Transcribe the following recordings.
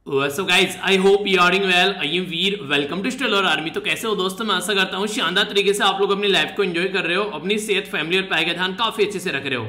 So guys I hope you are doing well. I am Veer, welcome to stellar army. तो कैसे हो दोस्तों, मैं आशा करता हूँ शानदार तरीके से आप लोग अपनी लाइफ को एंजॉय कर रहे हो, अपनी सेहत, फैमिली और पढ़ाई का ध्यान काफी अच्छे से रख रहे हो।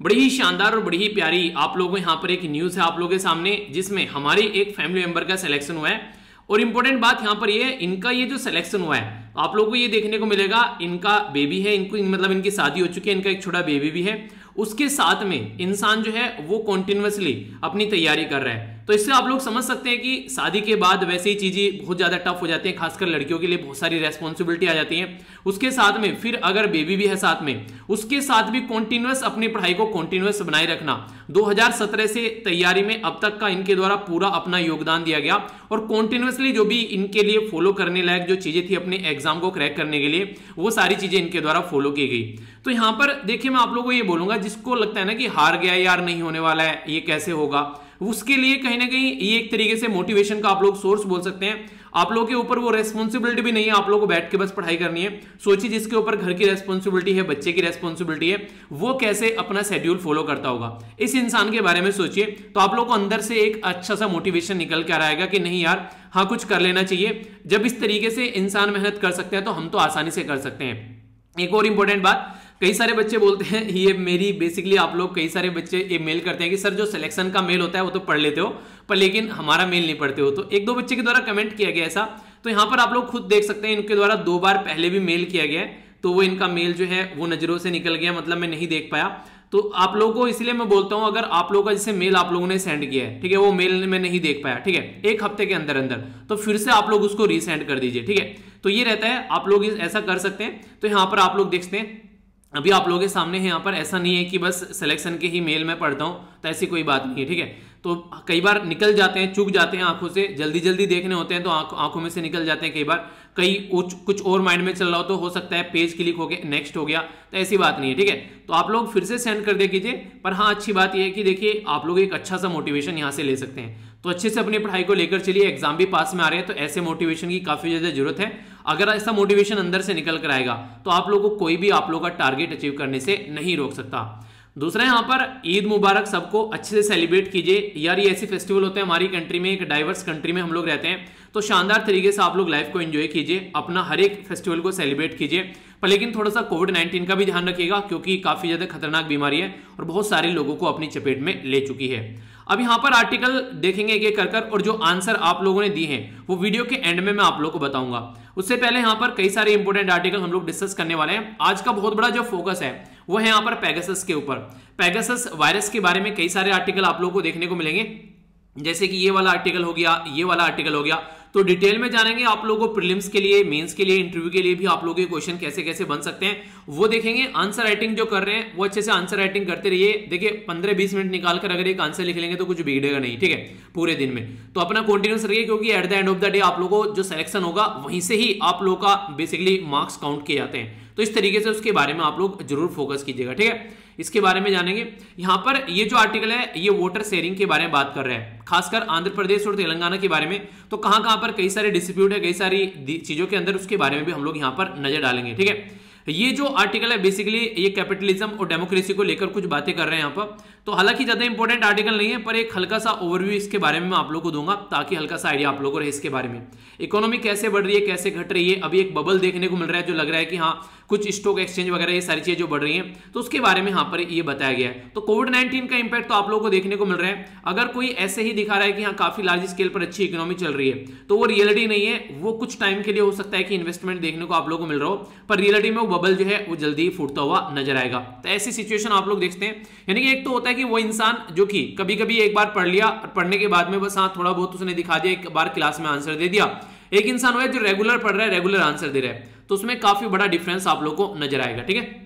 बड़ी ही शानदार और बड़ी ही प्यारी आप लोगों को यहाँ पर एक न्यूज है आप लोगों के सामने, जिसमें हमारी एक फैमिली मेंबर का सिलेक्शन हुआ है। और इंपॉर्टेंट बात यहाँ पर ये है, इनका ये जो सिलेक्शन हुआ है आप लोगों को ये देखने को मिलेगा, इनका बेबी है, इनको मतलब इनकी शादी हो चुकी है, इनका एक छोटा बेबी भी है। उसके साथ में इंसान जो है वो कॉन्टिन्यूसली अपनी तैयारी कर रहा है। तो इससे आप लोग समझ सकते हैं कि शादी के बाद वैसे ही चीजें बहुत ज्यादा टफ हो जाती हैं, खासकर लड़कियों के लिए बहुत सारी रेस्पॉन्सिबिलिटी आ जाती है। उसके साथ में फिर अगर बेबी भी है साथ में, उसके साथ भी कॉन्टिन्यूस अपनी पढ़ाई को कॉन्टिन्यूस बनाए रखना। 2017 से तैयारी में अब तक का इनके द्वारा पूरा अपना योगदान दिया गया और कॉन्टिन्यूसली जो भी इनके लिए फॉलो करने लायक जो चीजें थी अपने एग्जाम को क्रैक करने के लिए, वो सारी चीजें इनके द्वारा फॉलो की गई। तो यहां पर देखिए, मैं आप लोगों को ये बोलूंगा, जिसको लगता है ना कि हार गया यार, नहीं होने वाला है, ये कैसे होगा, उसके लिए कहीं ना कहीं ये एक तरीके से मोटिवेशन का आप लोग सोर्स बोल सकते हैं। आप लोगों के ऊपर वो रेस्पॉन्सिबिलिटी भी नहीं है, आप लोगों को बैठ के बस पढ़ाई करनी है। सोचिए, जिसके ऊपर घर की रेस्पॉन्सिबिलिटी है, बच्चे की रेस्पॉन्सिबिलिटी है, वो कैसे अपना शेड्यूल फॉलो करता होगा, इस इंसान के बारे में सोचिए। तो आप लोगों को अंदर से एक अच्छा सा मोटिवेशन निकल के आ आएगा कि नहीं यार, हाँ कुछ कर लेना चाहिए। जब इस तरीके से इंसान मेहनत कर सकते हैं तो हम तो आसानी से कर सकते हैं। एक और इंपॉर्टेंट बात, कई सारे बच्चे बोलते हैं, ये मेरी बेसिकली आप लोग कई सारे बच्चे ये मेल करते हैं कि सर जो सिलेक्शन का मेल होता है वो तो पढ़ लेते हो, पर लेकिन हमारा मेल नहीं पढ़ते हो। तो एक दो बच्चे के द्वारा कमेंट किया गया ऐसा, तो यहां पर आप लोग खुद देख सकते हैं, इनके द्वारा 2 बार पहले भी मेल किया गया है, तो वो इनका मेल जो है वो नजरों से निकल गया, मतलब मैं नहीं देख पाया। तो आप लोगों को इसलिए मैं बोलता हूं, अगर आप लोगों का जैसे मेल आप लोगों ने सेंड किया है, ठीक है, वो मेल में नहीं देख पाया, ठीक है, 1 हफ्ते के अंदर अंदर, तो फिर से आप लोग उसको रीसेंड कर दीजिए, ठीक है। तो ये रहता है, आप लोग ऐसा कर सकते हैं। तो यहां पर आप लोग देखते हैं, अभी आप लोगों के सामने है, यहाँ पर ऐसा नहीं है कि बस सिलेक्शन के ही मेल में पढ़ता हूं, तो ऐसी कोई बात नहीं है, ठीक है। तो कई बार निकल जाते हैं, चूक जाते हैं आंखों से, जल्दी जल्दी देखने होते हैं तो आंखों में से निकल जाते हैं कई बार। कुछ और माइंड में चल रहा हो सकता है पेज क्लिक हो गया, नेक्स्ट हो गया, तो ऐसी बात नहीं है, ठीक है। तो आप लोग फिर से सेंड कर दे कीजिए। पर हाँ, अच्छी बात यह है कि देखिए आप लोग एक अच्छा सा मोटिवेशन यहाँ से ले सकते हैं। तो अच्छे से अपनी पढ़ाई को लेकर चलिए, एग्जाम भी पास में आ रहे हैं, तो ऐसे मोटिवेशन की काफी ज्यादा जरूरत है। अगर ऐसा मोटिवेशन अंदर से निकल कर आएगा तो आप लोगों को कोई भी आप लोगों का टारगेट अचीव करने से नहीं रोक सकता। दूसरा, यहाँ पर ईद मुबारक, सबको अच्छे से सेलिब्रेट कीजिए यार। ये ऐसे फेस्टिवल होते हैं हमारी कंट्री में, एक डाइवर्स कंट्री में हम लोग रहते हैं, तो शानदार तरीके से आप लोग लाइफ को एंजॉय कीजिए, अपना हर एक फेस्टिवल को सेलिब्रेट कीजिए। पर लेकिन थोड़ा सा कोविड-19 का भी ध्यान रखिएगा, क्योंकि काफी ज्यादा खतरनाक बीमारी है और बहुत सारे लोगों को अपनी चपेट में ले चुकी है। अब यहाँ पर आर्टिकल देखेंगे एक एक कर, और जो आंसर आप लोगों ने दिए हैं वो वीडियो के एंड में मैं आप लोगों को बताऊंगा। उससे पहले यहाँ पर कई सारे इंपॉर्टेंट आर्टिकल हम लोग डिस्कस करने वाले हैं। आज का बहुत बड़ा जो फोकस है वो है यहाँ पर पेगासस के ऊपर। पेगासस वायरस के बारे में कई सारे आर्टिकल आप लोगों को देखने को मिलेंगे, जैसे कि ये वाला आर्टिकल हो गया, ये वाला आर्टिकल हो गया। तो डिटेल में जानेंगे आप लोगों को, प्रीलिम्स के लिए, मेंस के लिए, इंटरव्यू के लिए भी आप लोगों के क्वेश्चन कैसे कैसे बन सकते हैं वो देखेंगे। आंसर राइटिंग जो कर रहे हैं वो अच्छे से आंसर राइटिंग करते रहिए। देखिए 15-20 मिनट निकाल कर अगर एक आंसर लिख लेंगे तो कुछ बिगड़ेगा नहीं, ठीक है, पूरे दिन में। तो अपना कॉन्टिन्यूस रहिए, क्योंकि at the end of the day आप लोगों को जो सिलेक्शन होगा वहीं से ही आप लोगों का बेसिकली मार्क्स काउंट किए जाते हैं। तो इस तरीके से उसके बारे में आप लोग जरूर फोकस कीजिएगा, ठीक है। इसके बारे में जानेंगे। यहां पर ये जो आर्टिकल है ये वोटर शेयरिंग के बारे में बात कर रहे हैं, खासकर आंध्र प्रदेश और तेलंगाना के बारे में। तो कहां कहां पर कई सारे डिस्प्यूट है, कई सारी चीजों के अंदर, उसके बारे में भी हम लोग यहां पर नजर डालेंगे, ठीक है। ये जो आर्टिकल है बेसिकली ये कैपिटलिज्म और डेमोक्रेसी को लेकर कुछ बातें कर रहे हैं यहाँ पर। तो हालांकि ज्यादा इंपॉर्टेंट आर्टिकल नहीं है, पर एक हल्का सा ओवरव्यू इसके बारे में मैं आप लोगों को दूंगा, ताकि हल्का सा आइडिया आप लोगों को रहे इसके बारे में। इकोनॉमी कैसे बढ़ रही है, कैसे घट रही है, अभी एक बबल देखने को मिल रहा है, जो लग रहा है कि हाँ कुछ स्टॉक एक्सचेंज वगैरह ये सारी चीजें जो बढ़ रही हैं, तो उसके बारे में यहाँ पर ये बताया गया है। तो कोविड-19 का इंपैक्ट तो आप लोगों को देखने को मिल रहा है। अगर कोई ऐसे ही दिखा रहा है कि हाँ काफी लार्ज स्केल पर अच्छी इकोनॉमी चल रही है, तो वो रियलिटी नहीं है। वो कुछ टाइम के लिए हो सकता है कि इन्वेस्टमेंट देखने को आप लोगों को मिल रहा हो, पर रियलिटी में वो बबल जो है वो जल्दी ही फूटता हुआ नजर आएगा। तो ऐसी सिचुएशन आप लोग देखते हैं। यानी कि एक तो होता है कि वो इंसान जो कि कभी कभी एक बार पढ़ लिया और पढ़ने के बाद में बस हाँ थोड़ा बहुत उसने दिखा दिया, एक बार क्लास में आंसर दे दिया। एक इंसान हुआ जो रेगुलर पढ़ रहा है, रेगुलर आंसर दे रहा है, तो उसमें काफी बड़ा डिफरेंस आप लोगों को नजर आएगा, ठीक है।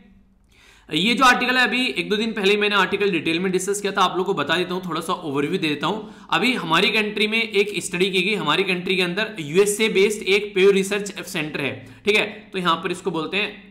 ये जो आर्टिकल है अभी 1-2 दिन पहले मैंने आर्टिकल डिटेल में डिस्कस किया था, आप लोगों को बता देता हूं, थोड़ा सा ओवरव्यू दे देता हूं। अभी हमारी कंट्री में एक स्टडी की गई, हमारी कंट्री के अंदर यूएसए बेस्ड एक पेव रिसर्च सेंटर है, ठीक है। तो यहां पर इसको बोलते हैं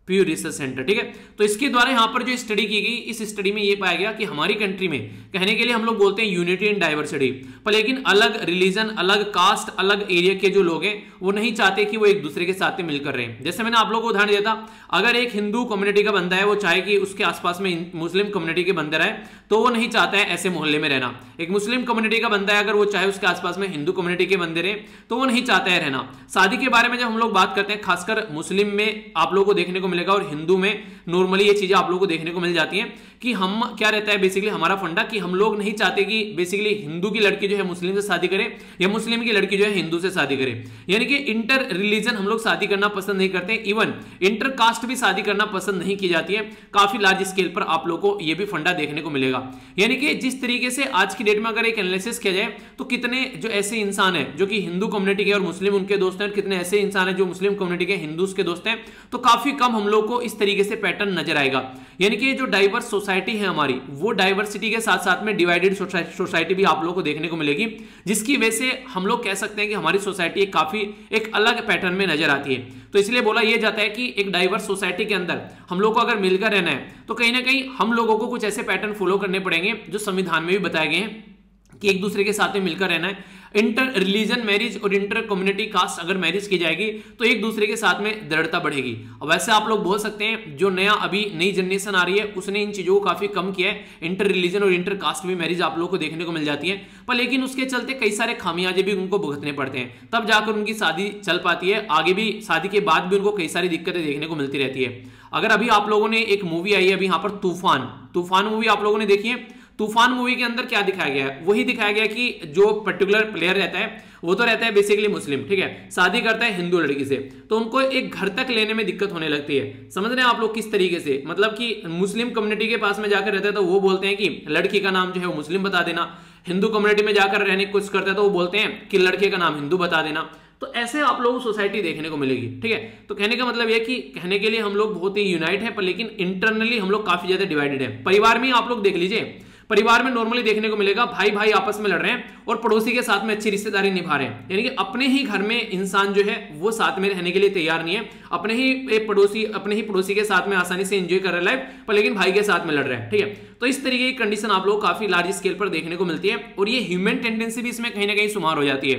प्यू रिसर्च सेंटर, ठीक है। तो इसके द्वारा यहाँ पर जो स्टडी की गई, इस स्टडी में ये पाया गया कि हमारी कंट्री में कहने के लिए हम लोग बोलते हैं यूनिटी इन डाइवर्सिटी, पर लेकिन अलग रिलीजन, अलग कास्ट, अलग एरिया के जो लोग हैं वो नहीं चाहते कि वो एक दूसरे के साथ मिलकर रहें। जैसे मैंने आप लोगों को उदाहरण दिया था, अगर एक हिंदू कम्युनिटी का बंदा है वो चाहे कि उसके आसपास में मुस्लिम कम्युनिटी के बंदे रहे, तो वो नहीं चाहता है ऐसे मोहल्ले में रहना। एक मुस्लिम कम्युनिटी का बंदा है, अगर वो चाहे उसके आसपास में हिंदू कम्युनिटी के बंदे रहे, तो वो नहीं चाहता है रहना। शादी के बारे में जब हम लोग बात करते हैं, खासकर मुस्लिम में आप लोगों को देखने को मिलेगा और हिंदू में नॉर्मली ये चीजें आप लोगों को देखने को मिल जाती हैं कि हम क्या रहता है बेसिकली हमारा फंडा कि हम लोग नहीं चाहते कि बेसिकली हिंदू की लड़की जो है मुस्लिम से शादी करे या मुस्लिम की लड़की जो है हिंदू से शादी करे, यानी कि इंटर रिलीजन हम लोग शादी करना पसंद नहीं करते। इवन इंटर कास्ट भी शादी करना पसंद नहीं की जाती है। काफी लार्ज स्केल पर आप लोगों को यह भी फंडा देखने को मिलेगा। यानी कि जिस तरीके से आज की डेट में अगर एक एनालिसिस किया जाए तो कितने जो ऐसे इंसान है जो कि हिंदू कम्युनिटी के और मुस्लिम उनके दोस्त हैं, कितने ऐसे इंसान है जो मुस्लिम कम्युनिटी के हिंदूज के दोस्त हैं, तो काफी कम हम लोग को इस तरीके से पैटर्न नजर आएगा। यानी कि जो डाइवर्स सोसाइटी है हमारी, वो डाइवर्सिटी के साथ साथ में डिवाइडेड सोसाइटी भी आप लोगों को देखने को मिलेगी, जिसकी वजह से हम लोग कह सकते हैं कि हमारी सोसाइटी काफी एक अलग पैटर्न में नजर आती है। तो इसलिए बोला यह जाता है कि एक डाइवर्स सोसाइटी के अंदर हम लोग को अगर मिलकर रहना है तो कहीं ना कहीं हम लोगों को कुछ ऐसे पैटर्न फॉलो करने पड़ेंगे जो संविधान में भी बताए गए हैं कि एक दूसरे के साथ में मिलकर रहना है। इंटर रिलीजन मैरिज और इंटर कम्युनिटी कास्ट अगर मैरिज की जाएगी तो एक दूसरे के साथ में दृढ़ता बढ़ेगी। और वैसे आप लोग बोल सकते हैं जो अभी नई जनरेशन आ रही है उसने इन चीजों को काफी कम किया है। इंटर रिलीजन और इंटर कास्ट में मैरिज आप लोग को देखने को मिल जाती है, पर लेकिन उसके चलते कई सारे खामियाजे भी उनको भुगतने पड़ते हैं, तब जाकर उनकी शादी चल पाती है। आगे भी शादी के बाद भी उनको कई सारी दिक्कतें देखने को मिलती रहती है। अगर अभी आप लोगों ने एक मूवी आई है अभी यहाँ पर तूफान मूवी आप लोगों ने देखी है। तूफान मूवी के अंदर क्या दिखाया गया है, वही दिखाया गया कि जो पर्टिकुलर प्लेयर रहता है वो तो रहता है बेसिकली मुस्लिम, ठीक है, शादी करता है हिंदू लड़की से, तो उनको एक घर तक लेने में दिक्कत होने लगती है। समझ रहे हैं आप लोग किस तरीके से, मतलब कि मुस्लिम कम्युनिटी के पास में जाकर रहता है तो वो बोलते हैं कि लड़की का नाम जो है वो मुस्लिम बता देना, हिंदू कम्युनिटी में जाकर रहने की कोशिश करता है तो वो बोलते हैं कि लड़के का नाम हिंदू बता देना। तो ऐसे आप लोगों को सोसाइटी देखने को मिलेगी, ठीक है। तो कहने का मतलब यह कि कहने के लिए हम लोग बहुत ही यूनाइट है, पर लेकिन इंटरनली हम लोग काफी ज्यादा डिवाइडेड है। परिवार में आप लोग देख लीजिए, परिवार में नॉर्मली देखने को मिलेगा भाई भाई आपस में लड़ रहे हैं और पड़ोसी के साथ में अच्छी रिश्तेदारी निभा रहे हैं। यानी कि अपने ही घर में इंसान जो है वो साथ में रहने के लिए तैयार नहीं है, अपने ही पड़ोसी के साथ में आसानी से एंजॉय कर रहा है लाइफ, पर लेकिन भाई के साथ में लड़ रहे हैं, ठीक है। तो इस तरीके की कंडीशन आप लोग काफी लार्ज स्केल पर देखने को मिलती है और ये ह्यूमन टेंडेंसी भी इसमें कहीं ना कहीं शुमार हो जाती है।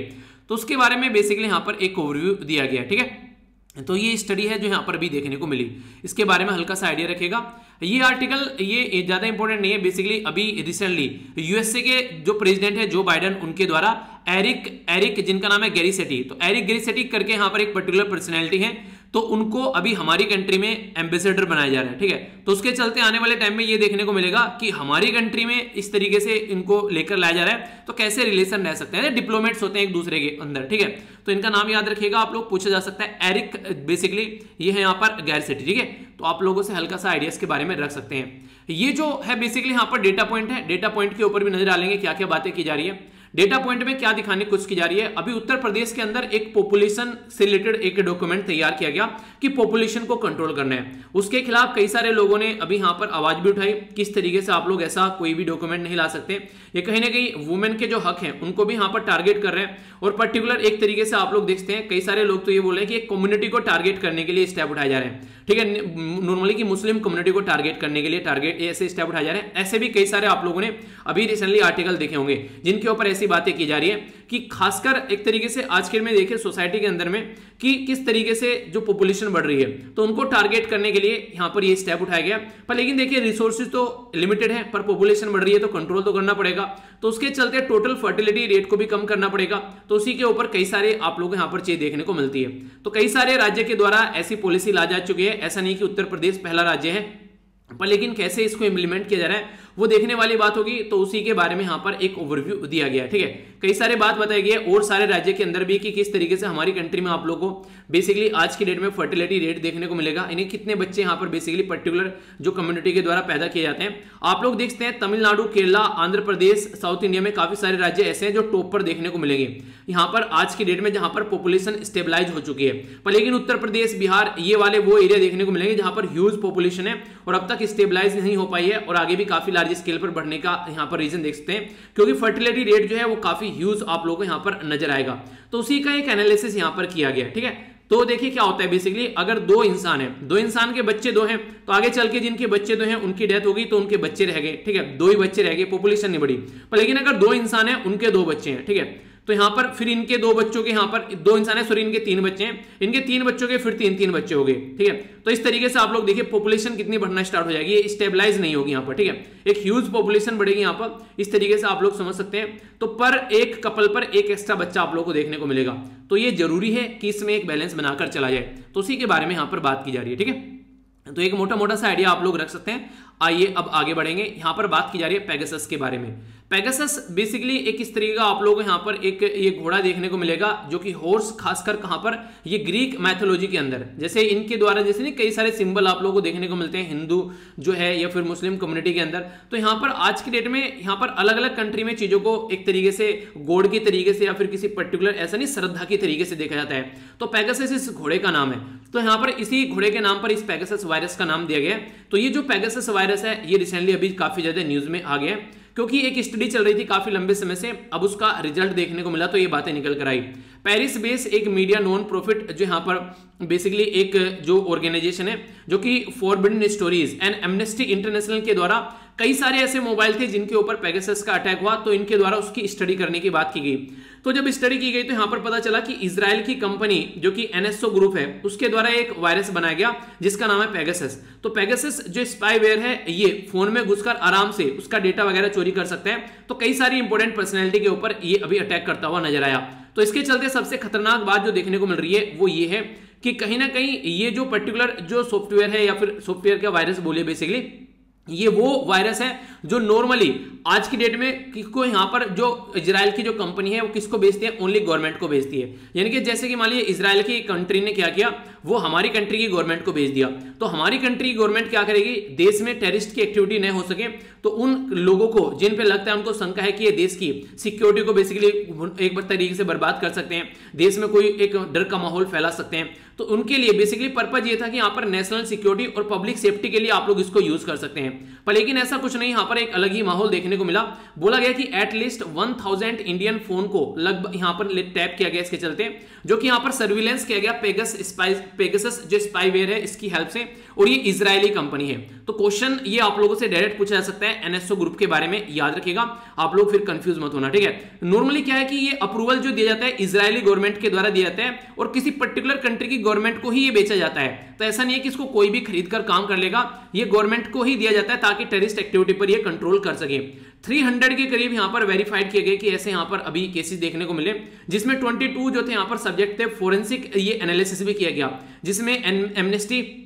तो उसके बारे में बेसिकली यहाँ पर एक ओवरव्यू दिया गया, ठीक है। तो ये स्टडी है जो यहाँ पर भी देखने को मिली, इसके बारे में हल्का सा आइडिया रखेगा। ये आर्टिकल ये ज्यादा इंपॉर्टेंट नहीं है, बेसिकली अभी रिसेंटली यूएसए के जो प्रेसिडेंट है जो बाइडेन, उनके द्वारा एरिक जिनका नाम है गैरी सेटी, तो एरिक गैरी सेटी करके यहाँ पर एक पर्टिकुलर पर्सनैलिटी है, तो उनको अभी हमारी कंट्री में एम्बेसडर बनाया जा रहा है, ठीक है। तो उसके चलते आने वाले टाइम में ये देखने को मिलेगा कि हमारी कंट्री में इस तरीके से इनको लेकर लाया जा रहा है, तो कैसे रिलेशन रह सकते हैं, डिप्लोमेट्स होते हैं एक दूसरे के अंदर, ठीक है। तो इनका नाम याद रखिएगा आप लोग, पूछा जा सकता है एरिक, बेसिकली ये है यहाँ पर गैरी सेटी, ठीक है। तो आप लोगों से हल्का सा आइडियाज के बारे में रख सकते हैं। ये जो है बेसिकली यहाँ पर डेटा पॉइंट है, डेटा पॉइंट के ऊपर भी नजर डालेंगे क्या क्या बातें की जा रही है। डेटा पॉइंट में क्या दिखाने की कोशिश की जा रही है, अभी उत्तर प्रदेश के अंदर एक पॉपुलेशन से रिलेटेड एक डॉक्यूमेंट तैयार किया गया कि पॉपुलेशन को कंट्रोल करना है। उसके खिलाफ कई सारे लोगों ने अभी यहाँ पर आवाज भी उठाई, किस तरीके से आप लोग ऐसा कोई भी डॉक्यूमेंट नहीं ला सकते। ये कहीं ना कहीं वुमेन के जो हक हैं उनको भी यहाँ पर टारगेट कर रहे हैं, और पर्टिकुलर एक तरीके से आप लोग देखते हैं कई सारे लोग तो ये बोल रहे हैं कि एक कम्युनिटी को टारगेट करने के लिए स्टेप उठाए जा रहे हैं, ठीक है। नॉर्मली कि मुस्लिम कम्युनिटी को टारगेट करने के लिए ऐसे स्टेप उठाए जा रहे हैं। ऐसे भी कई सारे आप लोगों ने अभी रिसेंटली आर्टिकल देखे होंगे जिनके ऊपर ऐसी बातें की जा रही है कि खासकर एक तरीके से आज के में देखिए सोसाइटी के अंदर में कि किस तरीके से जो पॉपुलेशन बढ़ रही है तो उनको टारगेट करने के लिए यहाँ पर ये स्टेप उठाया गया। पर लेकिन देखिए रिसोर्सेज तो लिमिटेड है, पर पॉपुलेशन बढ़ रही है तो कंट्रोल तो करना पड़ेगा, तो उसके चलते टोटल फर्टिलिटी रेट को भी कम करना पड़ेगा। तो उसी के ऊपर कई सारे आप लोगों को यहाँ पर चीज देखने को मिलती है। तो कई सारे राज्य के द्वारा ऐसी पॉलिसी ला जा चुकी है, ऐसा नहीं कि उत्तर प्रदेश पहला राज्य है, पर लेकिन कैसे इसको इंप्लीमेंट किया जा रहा है वो देखने वाली बात होगी। तो उसी के बारे में यहाँ पर एक ओवरव्यू दिया गया है, ठीक है। कई सारे बात बताई गई है और सारे राज्य के अंदर भी कि किस तरीके से हमारी कंट्री में आप लोगों को बेसिकली आज की डेट में फर्टिलिटी रेट देखने को मिलेगा, यानी कितने बच्चे यहाँ पर बेसिकली पर्टिकुलर जो कम्युनिटी के द्वारा पैदा किए जाते हैं। आप लोग देखते हैं तमिलनाडु, केरला, आंध्र प्रदेश, साउथ इंडिया में काफी सारे राज्य ऐसे हैं जो टॉप पर देखने को मिलेंगे यहाँ पर आज की डेट में, जहां पर पॉपुलेशन स्टेबलाइज हो चुकी है। पर लेकिन उत्तर प्रदेश, बिहार, ये वाले वो एरिया देखने को मिलेंगे जहां पर ह्यूज पॉपुलेशन है और अब तक स्टेबलाइज नहीं हो पाई है, और आगे भी काफी लार्ज स्केल पर बढ़ने का यहाँ पर रीजन देख सकते हैं, क्योंकि फर्टिलिटी रेट जो है वो काफी ह्यूज आप लोगों को यहाँ पर नजर आएगा। तो उसी का एक एनालिसिस यहाँ पर किया गया, ठीक है। तो देखिए क्या होता है बेसिकली, अगर दो इंसान है, दो इंसान के बच्चे दो हैं, तो आगे चल के जिनके बच्चे दो हैं उनकी डेथ हो गई तो उनके बच्चे रह गए, ठीक है, दो ही बच्चे रह गए, पॉपुलेशन नहीं बढ़ी। पर लेकिन अगर दो इंसान है उनके दो बच्चे हैं, ठीक है, तो यहां पर फिर इनके दो बच्चों के, यहां पर दो इंसान है सॉरी इनके तीन बच्चे हैं, इनके तीन बच्चों के फिर तीन तीन बच्चे हो गए, ठीक है। तो इस तरीके से आप लोग देखिए पॉपुलेशन कितनी बढ़ना स्टार्ट हो जाएगी, ये स्टेबलाइज नहीं होगी यहां पर, ठीक है, एक ह्यूज पॉपुलेशन बढ़ेगी यहां पर, इस तरीके से आप लोग समझ सकते हैं। तो पर एक कपल पर एक एक्स्ट्रा बच्चा आप लोग को देखने को मिलेगा, तो ये जरूरी है कि इसमें एक बैलेंस बनाकर चला जाए, तो उसी के बारे में यहां पर बात की जा रही है, ठीक है। तो एक मोटा मोटा सा आइडिया आप लोग रख सकते हैं। आइए अब आगे बढ़ेंगे, यहां पर बात की जा रही है पेगासस के बारे में। पेगासस बेसिकली एक इस तरीके का आप लोगों को यहां पर एक ये घोड़ा देखने को मिलेगा, जो कि हॉर्स, खासकर कहां पर, ये ग्रीक मैथोलॉजी के अंदर, जैसे इनके द्वारा जैसे नहीं कई सारे सिंबल आप लोगों को देखने को मिलते हैं हिंदू जो है या फिर मुस्लिम कम्युनिटी के अंदर, तो यहां पर आज की डेट में यहां पर अलग अलग कंट्री में चीजों को एक तरीके से गॉड की तरीके से या फिर किसी पर्टिकुलर ऐसा नहीं श्रद्धा की तरीके से देखा जाता है। तो पेगासस इस घोड़े का नाम है, तो यहां पर इसी घोड़े के नाम पर इस पेगासस वायरस का नाम दिया गया है। तो ये जो पेगासस वायरस है ये रिसेंटली अभी काफी ज्यादा न्यूज में आ गया है, क्योंकि एक स्टडी चल रही थी काफी लंबे समय से, अब उसका रिजल्ट देखने को मिला तो ये बातें निकल कर आई। पेरिस बेस एक मीडिया नॉन प्रॉफिट जो यहाँ पर बेसिकली एक जो ऑर्गेनाइजेशन है जो कि forbidden stories and amnesty international के द्वारा कई सारे ऐसे मोबाइल थे जिनके ऊपर पेगासस का अटैक हुआ, तो इनके द्वारा उसकी स्टडी करने की बात की गई। तो जब स्टडी की गई तो यहां पर पता चला कि इजराइल की कंपनी जो कि एनएसओ ग्रुप है उसके द्वारा एक वायरस बनाया गया जिसका नाम है पेगासस। तो पेगासस जो स्पाईवेयर है ये फोन में घुसकर आराम से उसका डेटा वगैरह चोरी कर सकते हैं, तो कई सारी इंपॉर्टेंट पर्सनैलिटी के ऊपर ये अभी अटैक करता हुआ नजर आया। तो इसके चलते सबसे खतरनाक बात जो देखने को मिल रही है वो ये है कि कहीं ना कहीं ये जो पर्टिकुलर जो सॉफ्टवेयर है या फिर सॉफ्टवेयर का वायरस बोलिए बेसिकली, ये वो वायरस है जो नॉर्मली आज की डेट में किसको यहां पर जो इजराइल की जो कंपनी है वो किसको बेचती है, ओनली गवर्नमेंट को बेचती है। यानी कि जैसे कि मान लीजिए इजराइल की कंट्री ने क्या किया, वो हमारी कंट्री की गवर्नमेंट को बेच दिया, तो हमारी कंट्री की गवर्नमेंट क्या करेगी, देश में टेररिस्ट की एक्टिविटी नहीं हो सके तो उन लोगों को जिन पे लगता है उनको शंका है कि ये देश की सिक्योरिटी को बेसिकली एक तरीके से बर्बाद कर सकते हैं, देश में कोई एक डर का माहौल फैला सकते हैं, तो उनके लिए बेसिकली पर्पज ये था कि यहाँ पर नेशनल सिक्योरिटी और पब्लिक सेफ्टी के लिए आप लोग इसको यूज कर सकते हैं। पर लेकिन ऐसा कुछ नहीं, यहाँ पर एक अलग ही माहौल देखने को मिला। बोला गया कि एटलीस्ट 1000 इंडियन फोन को लगभग यहाँ पर टैप किया गया इसके चलते, जो कि यहाँ पर सर्विलेंस किया गया पेगासस जो स्पाईवेयर है इसकी हेल्प से, और ये इजरायली कंपनी है। तो क्वेश्चन ये आप लोगों से डायरेक्ट पूछा जा सकता है एनएसओ ग्रुप के बारे में, याद रखिएगा आप लोग फिर कंफ्यूज मत होना, ठीक है। नॉर्मली क्या है कि ये अप्रूवल जो दिया जाता है इजरायली गवर्नमेंट के द्वारा दिया जाता है और किसी पर्टिकुलर कंट्री की गवर्नमेंट को ही ये बेचा जाता है, तो ऐसा नहीं है कि इसको कोई भी खरीद कर काम कर लेगा, ये गवर्नमेंट को ही दिया जाता है ताकि टेररिस्ट एक्टिविटी पर ये कंट्रोल कर सके। 300 के करीब यहां पर वेरीफाइड किए गए कि ऐसे यहां पर अभी केसेस देखने को मिले, जिसमें 22 जो थे यहां पर सब्जेक्ट थे फोरेंसिक ये एनालिसिस भी किया गया, जिसमें एमनेस्टी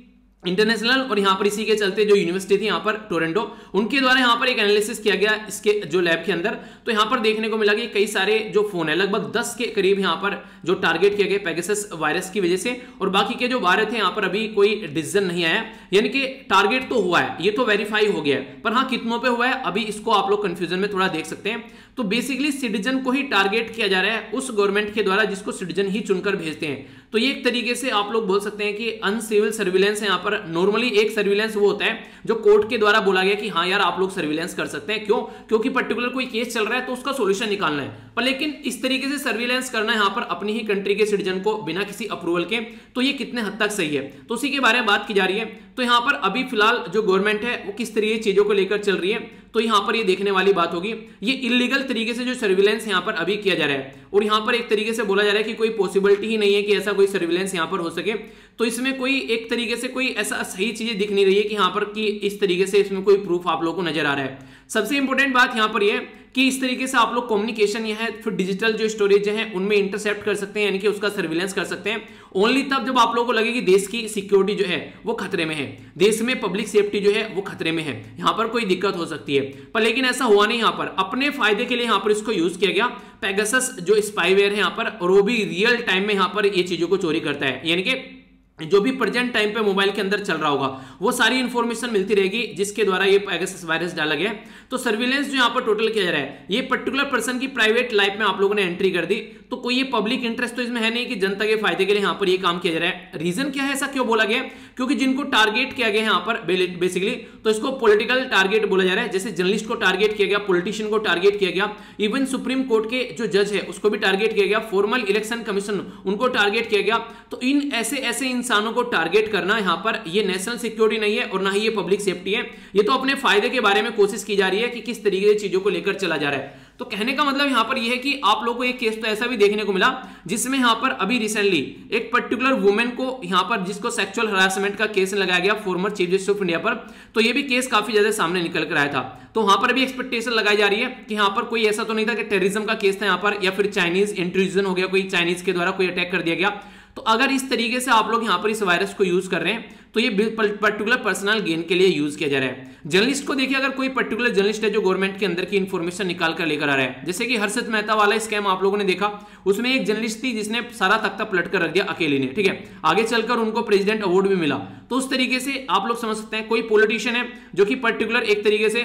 इंटरनेशनल और यहां पर इसी के चलते जो यूनिवर्सिटी थी यहां पर टोरंटो, उनके द्वारा यहां पर एक एनालिसिस किया गया इसके जो लैब के अंदर, तो यहां पर देखने को मिला कि कई सारे जो फोन है लगभग 10 के करीब यहां पर जो टारगेट किए गए पेगासस वायरस की वजह से, और बाकी के जो 12 थे यहां पर अभी कोई डिसीजन नहीं आया, यानी कि टारगेट तो हुआ है, ये तो वेरीफाई हो गया है, पर हाँ कितनों पे हुआ है अभी इसको आप लोग कंफ्यूजन में थोड़ा देख सकते हैं। तो बेसिकली सिटीजन को ही टारगेट किया जा रहा है उस गवर्नमेंट के द्वारा जिसको सिटीजन ही चुनकर भेजते हैं, तो ये एक तरीके से आप लोग बोल सकते हैं कि अनसिविल सर्विलेंस है। यहाँ पर नॉर्मली एक सर्विलेंस वो होता है जो कोर्ट के द्वारा बोला गया कि हाँ यार आप लोग सर्विलेंस कर सकते हैं, क्यों, क्योंकि पर्टिकुलर कोई केस चल रहा है तो उसका सॉल्यूशन निकालना है, पर लेकिन इस तरीके से सर्विलेंस करना है यहाँ पर अपनी ही कंट्री के सिटीजन को बिना किसी अप्रूवल के, तो ये कितने हद तक सही है, तो उसी के बारे में बात की जा रही है। तो यहाँ पर अभी फिलहाल जो गवर्नमेंट है वो किस तरीके चीजों को लेकर चल रही है, तो यहाँ पर ये देखने वाली बात होगी। ये इलीगल तरीके से जो सर्विलेंस यहाँ पर अभी किया जा रहा है, और यहाँ पर एक तरीके से बोला जा रहा है कि कोई पॉसिबिलिटी ही नहीं है कि ऐसा कोई सर्विलेंस यहाँ पर हो सके, तो इसमें कोई एक तरीके से कोई ऐसा सही चीजें दिख नहीं रही है कि यहाँ पर कि इस तरीके से इसमें कोई प्रूफ आप लोगों को नजर आ रहा है। सबसे इंपॉर्टेंट बात यहाँ पर यह कि इस तरीके से आप लोग कम्युनिकेशन या है फिर डिजिटल जो स्टोरेज है उनमें इंटरसेप्ट कर सकते हैं, यानी कि उसका सर्विलेंस कर सकते हैं ओनली तब जब आप लोगों को लगे कि देश की सिक्योरिटी जो है वो खतरे में है, देश में पब्लिक सेफ्टी जो है वो खतरे में है, यहाँ पर कोई दिक्कत हो सकती है। पर लेकिन ऐसा हुआ नहीं, यहाँ पर अपने फायदे के लिए यहाँ पर इसको यूज किया गया पेगासस जो स्पाईवेयर है यहाँ पर, और वो भी रियल टाइम में यहाँ पर ये चीजों को चोरी करता है, यानी कि जो भी प्रेजेंट टाइम पे मोबाइल के अंदर चल रहा होगा वो सारी इंफॉर्मेशन मिलती रहेगी जिसके द्वारा ये पेगासस वायरस डाला गया। तो सर्विलेंस जो यहाँ पर टोटल किया जा रहा है ये पर्टिकुलर पर्सन की प्राइवेट लाइफ में आप लोगों ने एंट्री कर दी, तो कोई ये पब्लिक इंटरेस्ट तो इसमें है नहीं कि जनता के फायदे के लिए यहाँ पर ये काम किया जा रहा है। रीजन क्या है, ऐसा क्यों बोला गया? क्योंकि जिनको टारगेट किया गया यहाँ पर बेसिकली, तो इसको पॉलिटिकल टारगेट बोला जा रहा है। जैसे जर्नलिस्ट को टारगेट किया गया, पॉलिटिशियन को टारगेट किया गया, इवन सुप्रीम कोर्ट के जो जज है उसको भी टारगेट किया गया, फॉर्मल इलेक्शन कमीशन उनको टारगेट किया गया। तो इन ऐसे ऐसे इंसानों को टारगेट करना यहाँ पर ये नेशनल सिक्योरिटी नहीं है और ना ही ये पब्लिक सेफ्टी है। ये तो अपने फायदे के बारे में कोशिश की जा रही है कि किस तरीके से चीजों को लेकर चला जा रहा है। तो कहने का मतलब यहां पर यह है कि आप लोगों को एक केस तो ऐसा भी देखने को मिला जिसमें यहां पर अभी रिसेंटली एक पर्टिकुलर वुमेन को यहां पर जिसको सेक्सुअल हरासमेंट का केस लगाया गया former chief justice of India पर, तो ये भी केस काफी ज्यादा सामने निकल कर आया था। तो वहां पर भी एक्सपेक्टेशन लगाई जा रही है कि यहां पर कोई ऐसा तो नहीं था कि टेररिज्म का केस था यहां पर, या फिर चाइनीज इंट्रूजन हो गया, कोई चाइनीज के द्वारा कोई अटैक कर दिया गया। तो अगर इस तरीके से आप लोग यहां पर इस वायरस को यूज कर रहे हैं तो ये पर्टिकुलर पर्सनल गेन के लिए यूज किया जा रहा है। जर्नलिस्ट को देखिए, अगर कोई पर्टिकुलर जर्नलिस्ट है जो गवर्नमेंट के अंदर की इंफॉर्मेशन निकाल कर लेकर आ रहा है, जैसे कि हर्षद मेहता वाला स्कैम आप लोगों ने देखा, उसमें एक जर्नलिस्ट थी जिसने सारा तख्ता पलट कर रख दिया अकेले ने, ठीक है, आगे चलकर उनको प्रेसिडेंट अवार्ड भी मिला। तो उस तरीके से आप लोग समझ सकते हैं कोई पॉलिटिशियन है जो कि पर्टिकुलर एक तरीके से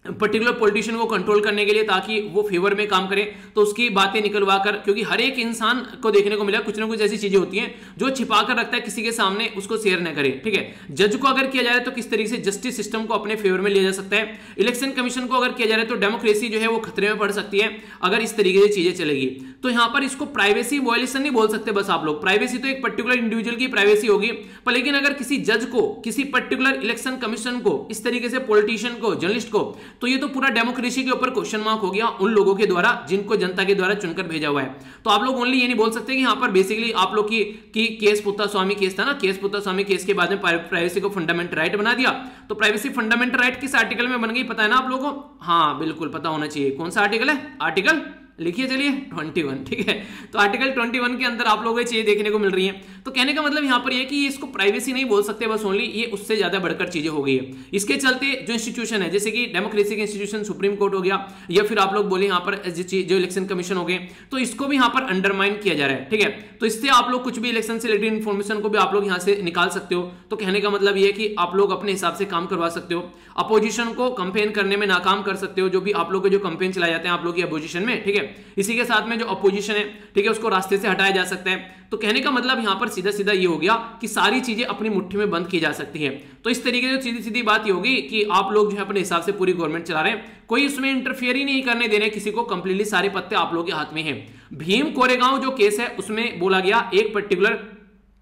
पर्टिकुलर पॉलिटिशियन को कंट्रोल करने के लिए ताकि वो फेवर में काम करे, तो उसकी बातें निकलवा कर, क्योंकि हर एक इंसान को देखने को मिला कुछ ना कुछ ऐसी चीजें होती हैं जो छिपा कर रखता है, किसी के सामने उसको शेयर न करे, ठीक है। जज को अगर किया जा रहा है तो किस तरीके से जस्टिस सिस्टम को अपने फेवर में लिया जा सकता है, इलेक्शन कमीशन को अगर किया जा रहा है तो डेमोक्रेसी जो है वो खतरे में पड़ सकती है अगर इस तरीके से चीजें चलेगी। तो यहां पर इसको प्राइवेसी वायलेशन नहीं बोल सकते बस आप लोग, प्राइवेसी तो एक पर्टिकुलर इंडिविजुअल की प्राइवेसी होगी, पर लेकिन अगर किसी जज को, किसी पर्टिकुलर इलेक्शन कमीशन को, इस तरीके से पॉलिटिशियन को, जर्नलिस्ट को, तो ये तो पूरा डेमोक्रेसी के ऊपर क्वेश्चन मार्क हो गया उन लोगों के द्वारा जिनको जनता के द्वारा चुनकर भेजा हुआ है। तो आप लोग ओनली ये नहीं बोल सकते कि यहां पर बेसिकली आप लोग की केस पुत्तास्वामी केस था ना, केस पुत्तास्वामी केस के बाद में प्राइवेसी को फंडामेंटल राइट बना दिया। तो प्राइवेसी फंडामेंटल राइट किस आर्टिकल में बन गई पता है ना आप लोगों को? हाँ बिल्कुल पता होना चाहिए, कौन सा आर्टिकल है? आर्टिकल लिखिए चलिए 21, ठीक है। तो आर्टिकल 21 के अंदर आप लोगों को चीजें देखने को मिल रही हैं। तो कहने का मतलब यहां पर ये कि इसको प्राइवेसी नहीं बोल सकते बस ओनली, ये उससे ज्यादा बढ़कर चीजें हो गई है। इसके चलते जो इंस्टीट्यूशन है, जैसे कि डेमोक्रेसी के इंस्टीट्यूशन सुप्रीम कोर्ट हो गया, या फिर आप लोग बोले यहाँ पर जो इलेक्शन कमीशन हो गए, तो इसको भी यहाँ पर अंडरमाइन किया जा रहा है, ठीक है। तो इससे आप लोग कुछ भी इलेक्शन से रिलेटेड इन्फॉर्मेशन को भी आप लोग यहाँ से निकाल सकते हो। तो कहने का मतलब ये है कि आप लोग अपने हिसाब से काम करवा सकते हो, अपोजिशन को कंपेन करने में नाकाम कर सकते हो, जो भी आप लोग के जो कंपेन चलाए जाते हैं आप लोग की अपोजिशन में, ठीक है। इसी के साथ में जो अपोजिशन है, ठीक है, उसको रास्ते से हटाया जा सकता है। तो कहने का मतलब यहां पर सीधा सीधा ये हो गया कि सारी चीजें अपनी मुट्ठी में बंद की जा सकती है। तो इस तरीके से सीधी सीधी बात ये होगी कि आप लोग जो है अपने हिसाब से पूरी गवर्नमेंट चला रहे हैं, कोई उसमें इंटरफियर ही नहीं करने दे रहे किसी को, कंप्लीटली सारे पत्ते आप लोगों के हाथ में है। भीम कोरेगांव जो केस है उसमें बोला गया एक पर्टिकुलर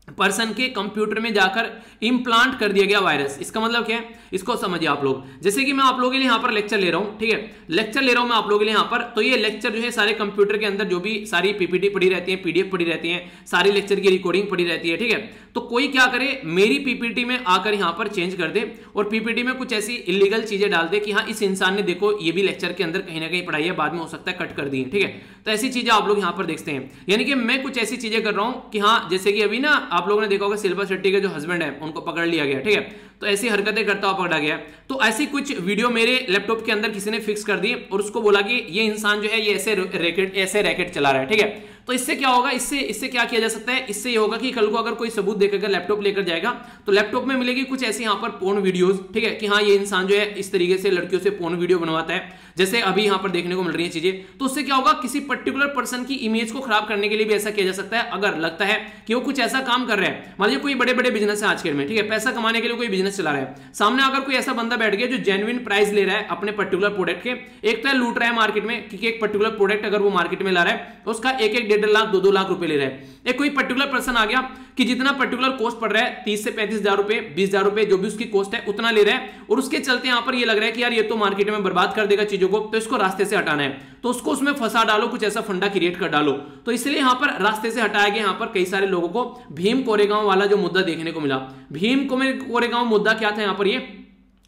पर्सन के कंप्यूटर में जाकर इंप्लांट कर दिया गया वायरस। इसका मतलब क्या है, इसको समझिए आप लोग। जैसे कि मैं आप लोगों के लिए यहाँ पर लेक्चर ले रहा हूँ, ठीक है, लेक्चर ले रहा हूँ मैं आप लोगों के लिए यहाँ पर, तो ये लेक्चर जो है सारे कंप्यूटर के अंदर जो भी सारी पीपीटी पड़ी रहती है, पीडीएफ पड़ी रहती है, सारी लेक्चर की रिकॉर्डिंग पड़ी रहती है, ठीक है। तो कोई क्या करे, मेरी पीपीटी में आकर यहाँ पर चेंज कर दे और पीपीटी में कुछ ऐसी इलीगल चीजें डाल दे कि हाँ इस इंसान ने देखो ये भी लेक्चर के अंदर कहीं ना कहीं पढ़ाई है, बाद में हो सकता है कट कर दी है, ठीक है। तो ऐसी चीजें आप लोग यहाँ पर देखते हैं, यानी कि मैं कुछ ऐसी चीजें कर रहा हूँ कि हाँ, जैसे कि अभी ना आप लोगों ने देखा होगा शिल्पा शेट्टी के जो हस्बैंड है उनको पकड़ लिया गया, ठीक है, तो ऐसी हरकतें करता हुआ पकड़ा गया। तो ऐसी कुछ वीडियो मेरे लैपटॉप के अंदर किसी ने फिक्स कर दी और उसको बोला कि ये इंसान जो है ये ऐसे रैकेट चला रहा है, ठीक है। तो इससे क्या होगा, इससे क्या किया जा सकता है, इससे ये होगा कि कल को अगर कोई सबूत देकर लैपटॉप लेकर जाएगा तो लैपटॉप में मिलेगी कुछ ऐसी यहाँ पर पोर्न वीडियोस, ठीक है, कि हाँ ये इंसान जो है इस तरीके से लड़कियों से पोर्न वीडियो बनवाता है, जैसे अभी यहाँ पर देखने को मिल रही है चीजें। तो उससे क्या होगा, किसी पर्टिकुलर पर्सन की इमेज को खराब करने के लिए भी ऐसा किया जा सकता है अगर लगता है कि वो कुछ ऐसा काम कर रहा है। मान लीजिए कोई बड़े बड़े बिजनेस है आज के में, ठीक है, पैसा कमाने के लिए कोई बिजनेस चला रहा है, सामने अगर कोई ऐसा बंदा बैठ गया जो जेन्युइन प्राइस ले रहा है अपने पर्टिकुलर प्रोडक्ट के, एक तो लूट रहा है मार्केट में, क्योंकि एक पर्टिकुलर प्रोडक्ट अगर वो मार्केट में ला रहा है उसका 1-1 लाख 2-2 लाख रुपए ले रहा है। एक कोई पर्टिकुलर पर्सन आ गया कि जितना पर्टिकुलर कॉस्ट पड़ रहा है 30 से 35 हजार रुपए, 20 हजार रुपए, जो भी उसकी कॉस्ट है उतना ले रहा है, और उसके चलते यहां पर ये लग रहा है कि यार ये तो मार्केट में बर्बाद कर देगा चीजों को, तो इसको रास्ते से हटाना है, तो उसको उसमें फंसा डालो, कुछ ऐसा फंडा क्रिएट कर डालो। तो इसलिए यहां पर रास्ते से हटाया गया। यहां पर कई सारे लोगों को भीम कोरेगांव वाला जो मुद्दा देखने को मिला, भीम कोरेगांव मुद्दा क्या था, यहां पर ये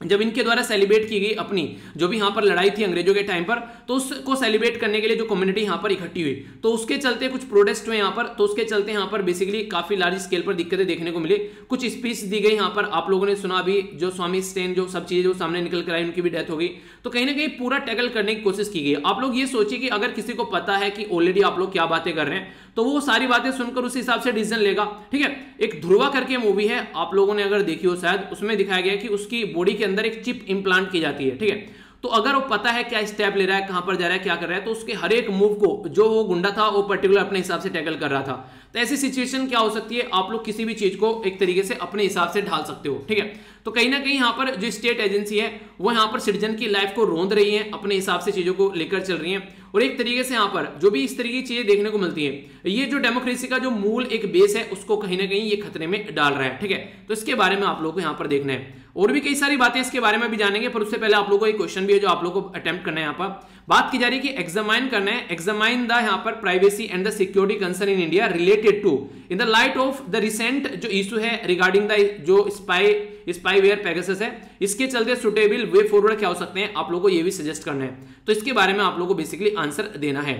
जब इनके द्वारा सेलिब्रेट की गई अपनी जो भी यहाँ पर लड़ाई थी अंग्रेजों के टाइम पर, तो उसको सेलिब्रेट करने के लिए जो कम्युनिटी यहाँ पर इकट्ठी हुई, तो उसके चलते कुछ प्रोटेस्ट हुए यहाँ पर, तो उसके चलते यहाँ पर बेसिकली काफी लार्ज स्केल पर दिक्कतें देखने को मिली, कुछ स्पीच दी गई यहाँ पर, आप लोगों ने सुना अभी जो स्वामी स्टेन जो सब चीजें जो सामने निकल कर आई उनकी भी डेथ हो गई। तो कहीं ना कहीं पूरा टैकल करने की कोशिश की गई। आप लोग ये सोचिए कि अगर किसी को पता है कि ऑलरेडी आप लोग क्या बातें कर रहे हैं, तो वो सारी बातें सुनकर उस हिसाब से डिसीजन लेगा, ठीक है। एक ध्रुवा करके मूवी है, आप लोगों ने अगर देखी हो शायद, उसमें दिखाया गया कि उसकी बॉडी के अंदर एक चिप इंप्लांट की जाती है, ठीक है। तो अगर वो पता है क्या स्टेप ले रहा है, कहां पर जा रहा है, क्या कर रहा है, तो उसके हर एक मूव को जो वो गुंडा था वो पर्टिकुलर अपने हिसाब से टैकल कर रहा था। तो ऐसी सिचुएशन क्या हो सकती है, आप लोग किसी भी चीज को एक तरीके से अपने हिसाब से ढाल सकते हो, ठीक है। तो कहीं ना कहीं यहाँ पर जो स्टेट एजेंसी है वो यहाँ पर सिटीजन की लाइफ को रोंद रही है, अपने हिसाब से चीजों को लेकर चल रही है, और एक तरीके से यहाँ पर जो भी इस तरीके की चीजें देखने को मिलती है, ये जो डेमोक्रेसी का जो मूल एक बेस है उसको कहीं ना कहीं ये खतरे में डाल रहा है, ठीक है। तो इसके बारे में आप लोगों को यहाँ पर देखना है, और भी कई सारी बातें इसके बारे में भी जानेंगे, पर उससे पहले आप लोगों को एक क्वेश्चन भी है जो आप लोगों को अटेम्प्ट करना है। यहाँ पर बात की जा रही है कि एग्जामाइन करना है, एग्जामाइन द यहाँ पर privacy and the security concern in India related to in the light of the recent जो इशू है रिगार्डिंग द जो स्पाईवेयर पेगासस है, इसके चलते सुटेबल वे फॉरवर्ड क्या हो सकते हैं, आप लोगों को ये भी सजेस्ट करना है। तो इसके बारे में आप लोगों को बेसिकली आंसर देना है।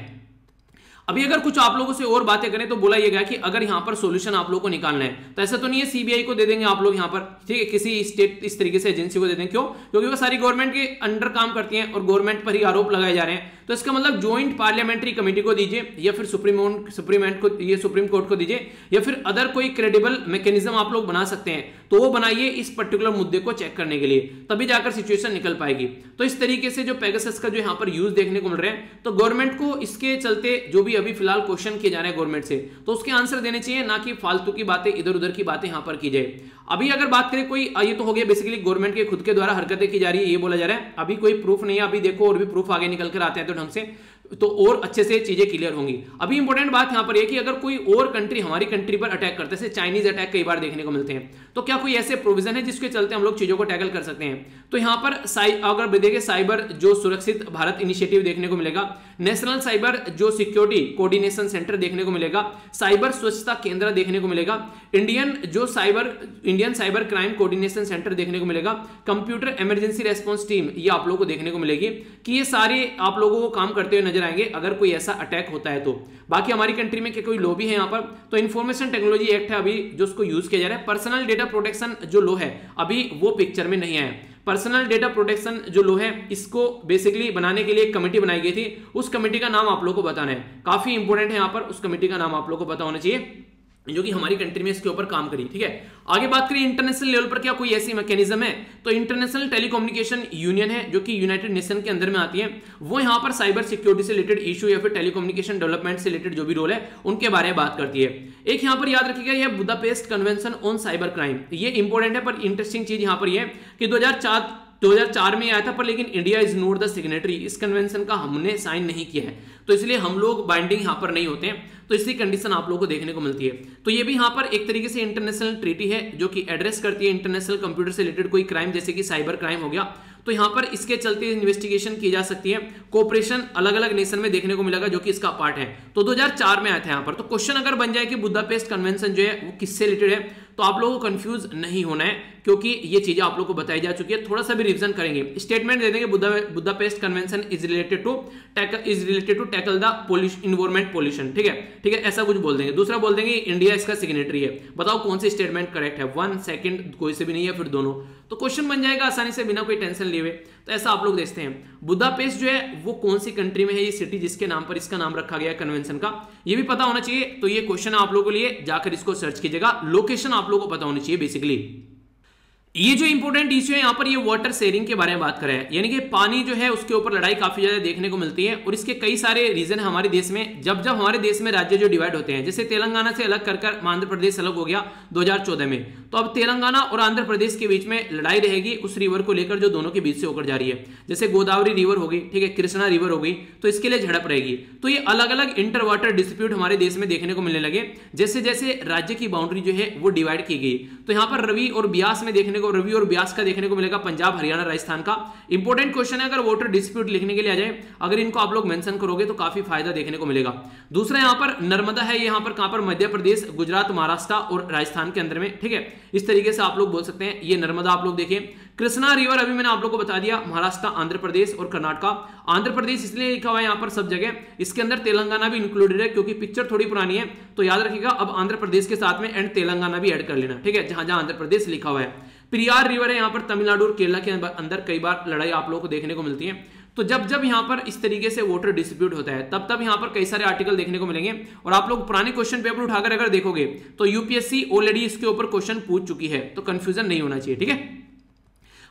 अभी अगर कुछ आप लोगों से और बातें करें तो बोला ये गया कि अगर यहाँ पर सॉल्यूशन आप लोगों को निकालना है तो ऐसा तो नहीं है सीबीआई को दे देंगे आप लोग यहाँ पर, ठीक है, किसी स्टेट इस तरीके से एजेंसी को दे देंगे, क्यों, क्योंकि वो सारी गवर्नमेंट के अंडर काम करती हैं और गवर्नमेंट पर ही आरोप लगाए जा रहे हैं। तो इसका मतलब ज्वाइंट पार्लियामेंट्री कमेटी को दीजिए, या फिर सुप्रीम कोर्ट को दीजिए, या फिर अदर कोई क्रेडिबल मैकेनिज्म आप लोग बना सकते हैं, तो वो बनाइए इस पर्टिकुलर मुद्दे को चेक करने के लिए, तभी जाकर सिचुएशन निकल पाएगी। तो इस तरीके से जो पेगासस का जो यहाँ पर यूज देखने को मिल रहे हैं, तो गवर्नमेंट को इसके चलते जो भी अभी फिलहाल क्वेश्चन किए जा रहे हैं गवर्नमेंट से, तो उसके आंसर देने चाहिए, ना कि फालतू की बातें इधर उधर की बातें यहाँ पर की जाए। अभी अगर बात करें कोई, ये तो हो गया बेसिकली गवर्नमेंट के खुद के द्वारा हरकतें की जा रही है, ये बोला जा रहा है, अभी कोई प्रूफ नहीं है, अभी देखो और भी प्रूफ आगे निकल कर आते हैं तो ढंग से तो और अच्छे से चीजें क्लियर होंगी। अभी इंपॉर्टेंट बात यहां पर यह कि अगर कोई और कंट्री हमारी कंट्री पर अटैक करते हैं, जैसे चाइनीज अटैक कई बार देखने को मिलते हैं, तो क्या कोई ऐसे प्रोविजन है जिसके चलते हम लोग चीजों को टैकल कर सकते हैं। तो यहां पर अगर देखिए साइबर जो सुरक्षित भारत इनिशिएटिव देखने को मिलेगा, नेशनल साइबर जो सिक्योरिटी कोऑर्डिनेशन सेंटर देखने को मिलेगा, साइबर स्वच्छता केंद्र देखने को मिलेगा, Indian cyber crime coordination centre देखने को मिलेगा, कंप्यूटर इमरजेंसी रेस्पॉन्स टीम, ये आप लोगों को देखने को मिलेगी कि ये सारे आप लोगों को काम करते हुए नजर आएंगे अगर कोई ऐसा अटैक होता है तो। बाकी हमारी कंट्री में कोई लॉ भी है यहाँ पर, तो इंफॉर्मेशन टेक्नोलॉजी एक्ट है अभी जो उसको यूज किया जा रहा है। पर्सनल डेटा प्रोटेक्शन जो लॉ है अभी वो पिक्चर में नहीं आया। पर्सनल डेटा प्रोटेक्शन जो लॉ है इसको बेसिकली बनाने के लिए एक कमेटी बनाई गई थी, उस कमेटी का नाम आप लोगों को बताना है, काफी इंपॉर्टेंट है यहाँ पर, उस कमेटी का नाम आप लोगों को पता होना चाहिए जो कि हमारी कंट्री में इसके ऊपर काम करी, ठीक है। आगे बात करें इंटरनेशनल लेवल पर क्या कोई ऐसी मैकेनिज्म है, तो इंटरनेशनल टेलीकम्युनिकेशन यूनियन है जो कि यूनाइटेड नेशन के अंदर में आती है, वो यहाँ पर साइबर सिक्योरिटी से रिलेटेड इशू या फिर टेलीकम्युनिकेशन डेवलपमेंट से रिलेटेड जो भी रोल है उनके बारे में बात करती है। एक यहाँ पर याद रखिएगा यह Budapest convention on cyber crime, ये इंपॉर्टेंट है, पर इंटरेस्टिंग चीज यहाँ पर यह कि 2004 में आया था, पर लेकिन India is not the signatory, इस कन्वेंशन का हमने साइन नहीं किया है, तो इसलिए हम लोग बाइंडिंग यहाँ पर नहीं होते हैं, तो इसी कंडीशन आप लोगों को देखने को मिलती है। तो ये भी यहाँ पर एक तरीके से इंटरनेशनल ट्रीटी है जो कि एड्रेस करती है इंटरनेशनल कंप्यूटर से रिलेटेड कोई क्राइम, जैसे कि साइबर क्राइम हो गया, तो यहाँ पर इसके चलते इन्वेस्टिगेशन की जा सकती है। कोऑपरेशन अलग अलग नेशन में देखने को मिलेगा जो कि इसका पार्ट है, तो 2004 में आया था यहाँ पर। तो क्वेश्चन अगर बन जाए कि बुदापेस्ट कन्वेंशन जो है वो किससे रिलेटेड है, तो आप लोगों को कंफ्यूज नहीं होना है, क्योंकि ये चीजें आप लोगों को बताई जा चुकी है, थोड़ा सा भी रिवीजन करेंगे, स्टेटमेंट दे देंगे Budapest convention is related to tackle the environment pollution, ठीक है, ऐसा कुछ बोल देंगे। दूसरा बोल देंगे इंडिया इसका सिग्नेटरी है, बताओ कौन सी स्टेटमेंट करेक्ट है, 1 सेकंड कोई से भी नहीं है, फिर दोनों, तो क्वेश्चन बन जाएगा आसानी से बिना कोई टेंशन लिए हुए। तो ऐसा आप लोग देखते हैं बुदापेस्ट जो है वो कौन सी कंट्री में है, ये सिटी जिसके नाम पर इसका नाम रखा गया है कन्वेंशन का, ये भी पता होना चाहिए। तो ये क्वेश्चन आप लोगों के लिए जाकर इसको सर्च कीजिएगा, लोकेशन आप लोगों को पता होनी चाहिए बेसिकली। ये जो इंपॉर्टेंट इश्यू है यहाँ पर ये वाटर शेयरिंग के बारे में बात करें, यानी कि पानी जो है उसके ऊपर लड़ाई काफी ज्यादा देखने को मिलती है, और इसके कई सारे रीजन है हमारे देश में। जब हमारे देश में राज्य जो डिवाइड होते हैं, जैसे तेलंगाना से अलग कर आंध्र प्रदेश अलग हो गया 2014 में, तो अब तेलंगाना और आंध्र प्रदेश के बीच में लड़ाई रहेगी उस रिवर को लेकर जो दोनों के बीच से होकर जा रही है। जैसे गोदावरी रिवर हो गई, ठीक है, कृष्णा रिवर हो गई, तो इसके लिए झड़प रहेगी। तो ये अलग अलग इंटर वाटर डिस्प्यूट हमारे देश में देखने को मिलने लगे जैसे जैसे राज्य की बाउंड्री जो है वो डिवाइड की गई। तो यहाँ पर रवि और ब्यास का देखने को मिलेगा पंजाब हरियाणा राजस्थान का। इंपॉर्टेंट क्वेश्चन है, अगर वाटर डिस्प्यूट लिखने के लिए आ जाए, अगर इनको आप लोग मेंशन करोगे तो काफी फायदा देखने को मिलेगा। दूसरा यहाँ पर नर्मदा है, यहाँ पर कहां पर, मध्य प्रदेश, गुजरात, महाराष्ट्र और राजस्थान के अंदर में, ठीक है, इस तरीके से आप लोग बोल सकते हैं। ये नर्मदा आप लोग देखिए। कृष्णा रिवर अभी मैंने आप लोग को बता दिया, महाराष्ट्र, आंध्र प्रदेश और कर्नाटक। आंध्र प्रदेश इसलिए लिखा हुआ है यहाँ पर सब जगह, इसके अंदर तेलंगाना भी इंक्लूडेड है क्योंकि पिक्चर थोड़ी पुरानी है, तो याद रखिएगा अब आंध्र प्रदेश के साथ में एंड तेलंगाना भी ऐड कर लेना, ठीक है, जहां जहां आंध्र प्रदेश लिखा हुआ है। पेरियार रिवर है यहाँ पर तमिलनाडु और केरला के अंदर कई बार लड़ाई आप लोगों को देखने को मिलती है। तो जब यहाँ पर इस तरीके से वाटर डिस्प्यूट होता है तब यहाँ पर कई सारे आर्टिकल देखने को मिलेंगे, और आप लोग पुराने क्वेश्चन पेपर उठाकर अगर देखोगे तो यूपीएससी ऑलरेडी इसके ऊपर क्वेश्चन पूछ चुकी है, तो कंफ्यूजन नहीं होना चाहिए, ठीक है।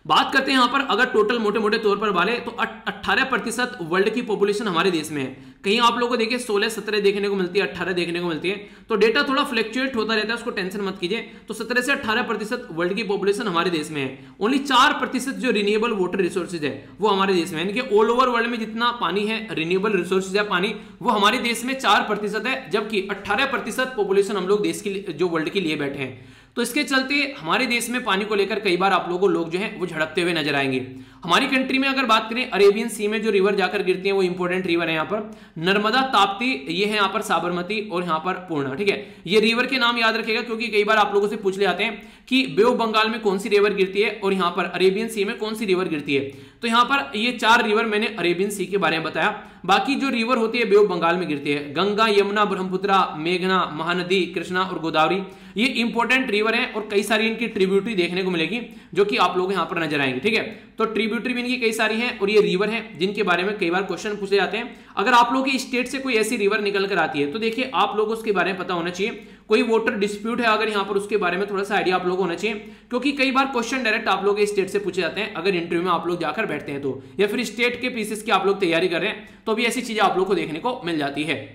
बात करते हैं यहां पर अगर टोटल मोटे मोटे तौर पर वाले तो 18% वर्ल्ड की पॉपुलेशन हमारे देश में है। कहीं आप लोगों को देखिए 16-17 देखने को मिलती है, 18 देखने को मिलती है, तो डेटा थोड़ा फ्लक्चुएट होता रहता है, उसको टेंशन मत कीजिए। तो 17 से 18% वर्ल्ड की पॉपुलेशन हमारे देश में है। ओनली 4% जो रिन्यूएबल वाटर रिसोर्सेज है वो हमारे देश में है, यानी कि ऑल ओवर वर्ल्ड में जितना पानी है, रिन्यूएबल रिसोर्सेज है पानी, वो हमारे देश में 4% है, जबकि 18% पॉपुलेशन हम लोग देश की जो वर्ल्ड के लिए बैठे हैं। तो इसके चलते हमारे देश में पानी को लेकर कई बार आप लोग जो हैं वो झड़कते हुए नजर आएंगे। हमारी कंट्री में अगर बात करें अरेबियन सी में जो रिवर जाकर गिरती है वो इंपॉर्टेंट रिवर है यहाँ पर नर्मदा, ताप्ती, ये है यहाँ पर साबरमती और यहाँ पर पूर्णा, ठीक है। ये रिवर के नाम याद रखिएगा क्योंकि कई बार आप लोगों से पूछ ले आते हैं कि बे ऑफ बंगाल में कौन सी रिवर गिरती है और यहाँ पर अरेबियन सी में कौन सी रिवर गिरती है। तो यहाँ पर ये 4 रिवर मैंने अरेबियन सी के बारे में बताया। बाकी जो रिवर होती है बे ऑफ बंगाल में गिरती है, गंगा, यमुना, ब्रह्मपुत्रा, मेघना, महानदी, कृष्णा और गोदावरी, ये इंपॉर्टेंट रिवर हैं और कई सारी इनकी ट्रिब्यूटरी देखने को मिलेगी जो कि आप लोग यहाँ पर नजर आएंगे, ठीक है। तो ट्रिब्यूटरी भी इनकी कई सारी हैं और ये रिवर हैं जिनके बारे में कई बार क्वेश्चन पूछे जाते हैं। अगर आप लोगों की स्टेट से कोई ऐसी रिवर निकल कर आती है तो देखिए आप लोगों को उसके बारे में पता होना चाहिए। कोई वाटर डिस्प्यूट है अगर यहाँ पर उसके बारे में थोड़ा सा आइडिया आप लोगों को होना चाहिए, क्योंकि कई बार क्वेश्चन डायरेक्ट आप लोग स्टेट से पूछे जाते हैं अगर इंटरव्यू में आप लोग जाकर बैठते हैं तो, या फिर स्टेट के पीसेस की आप लोग तैयारी कर रहे हैं तो भी ऐसी चीजें आप लोग को देखने को मिल जाती है।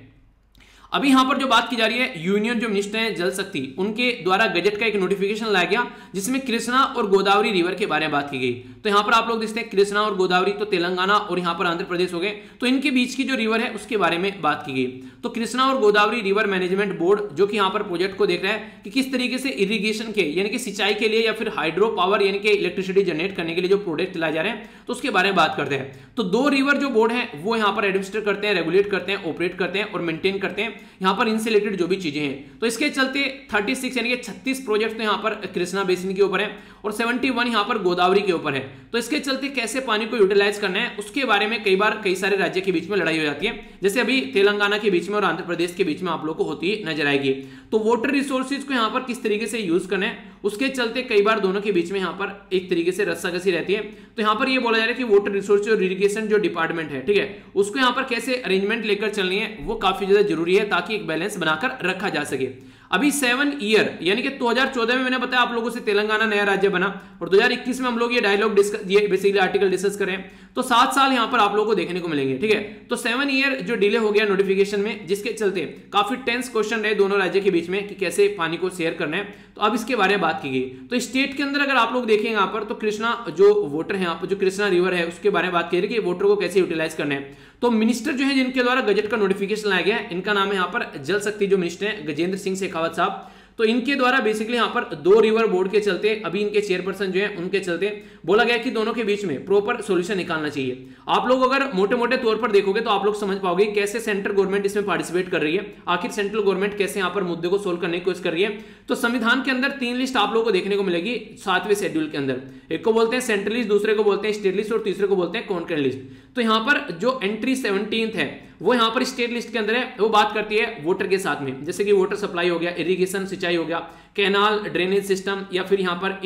अभी यहां पर जो बात की जा रही है यूनियन जो मिनिस्टर हैं जल शक्ति, उनके द्वारा गजट का एक नोटिफिकेशन लाया गया जिसमें कृष्णा और गोदावरी रिवर के बारे में बात की गई। तो यहां पर आप लोग देखते हैं कृष्णा और गोदावरी तो तेलंगाना और यहां पर आंध्र प्रदेश हो गए, तो इनके बीच की जो रिवर है उसके बारे में बात की गई। तो कृष्णा और गोदावरी रिवर मैनेजमेंट बोर्ड जो कि यहां पर प्रोजेक्ट को देख रहा है कि किस तरीके से इरिगेशन के यानी कि सिंचाई के लिए या फिर हाइड्रो पावर यानी कि इलेक्ट्रिसिटी जनरेट करने के लिए जो प्रोजेक्ट लाए जा रहे हैं तो उसके बारे में बात करते हैं। तो 2 रिवर जो बोर्ड है वो यहाँ पर एडमिनिस्टर करते हैं, रेगुलेट करते हैं, ऑपरेट करते हैं और मेंटेन करते हैं यहाँ पर इनसे रिलेटेड जो भी चीजें हैं। तो इसके चलते 36 यानी कि 36 प्रोजेक्ट तो यहाँ पर कृष्णा बेसिन के ऊपर है और 71 यहाँ पर गोदावरी के ऊपर है। तो इसके चलते कैसे पानी को यूटिलाइज करना है उसके बारे में कई बार कई सारे राज्य के बीच में लड़ाई हो जाती है, जैसे अभी तेलंगाना के बीच में और आंध्र प्रदेश के बीच में आप लोग को होती नजर आएगी। तो वाटर रिसोर्सेज को यहाँ पर किस तरीके से यूज करना है उसके चलते कई बार दोनों के बीच में यहाँ पर एक तरीके से रस्साकसी रहती है। तो यहाँ पर ये बोला जा रहा है कि वाटर रिसोर्स और इरिगेशन जो डिपार्टमेंट है, ठीक है, उसको यहाँ पर कैसे अरेंजमेंट लेकर चलनी है वो काफी ज्यादा जरूरी है ताकि एक बैलेंस बनाकर रखा जा सके। अभी 7 ईयर यानी कि 2014 में मैंने बताया आप लोगों से तेलंगाना नया राज्य बना और 2021 में हम लोग ये डायलॉग डिस्कस, ये बेसिकली आर्टिकल डिस्कस करें तो 7 साल यहां पर आप लोगों को देखने को मिलेंगे, ठीक है। तो 7 ईयर जो डिले हो गया नोटिफिकेशन में, जिसके चलते काफी टेंस क्वेश्चन रहे दोनों राज्य के बीच में कि कैसे पानी को शेयर करना है। तो अब इसके बारे में बात की गई। तो स्टेट के अंदर अगर आप लोग देखेंगे यहाँ पर तो कृष्णा जो वाटर है यहाँ पर जो कृष्णा रिवर है उसके बारे में बात की रही है कि वाटर को कैसे यूटिलाइज करना है। तो मिनिस्टर जो है जिनके द्वारा गजट का नोटिफिकेशन लाया गया है इनका नाम है यहाँ पर जल शक्ति जो मिनिस्टर है गजेंद्र सिंह शेखावत साहब। तो इनके द्वारा बेसिकली यहाँ पर 2 रिवर बोर्ड के चलते अभी इनके चेयरपर्सन जो है उनके चलते बोला गया कि दोनों के बीच में प्रॉपर सॉल्यूशन निकालना चाहिए। आप लोग अगर मोटे मोटे तौर पर देखोगे तो आप लोग समझ पाओगे कैसे सेंट्रल गवर्नमेंट इसमें पार्टिसिपेट कर रही है, आखिर सेंट्रल गवर्नमेंट कैसे यहाँ पर मुद्दे को सोल्व करने की कोशिश कर रही है। तो संविधान के अंदर 3 लिस्ट आप लोगों को देखने को मिलेगी 7वें शेड्यूल के अंदर। एक को बोलते हैं सेंट्रल लिस्ट, दूसरे को बोलते हैं स्टेट लिस्ट और तीसरे को बोलते हैं कॉन्करेंट लिस्ट। तो यहाँ पर जो एंट्री 17th है वो यहाँ पर स्टेट लिस्ट के अंदर है, वो बात करती है वाटर के साथ में, जैसे कि वाटर सप्लाई हो गया, इरिगेशन सिंचाई हो गया, कैनाल, ड्रेनेज सिस्टम या फिर यहाँ पर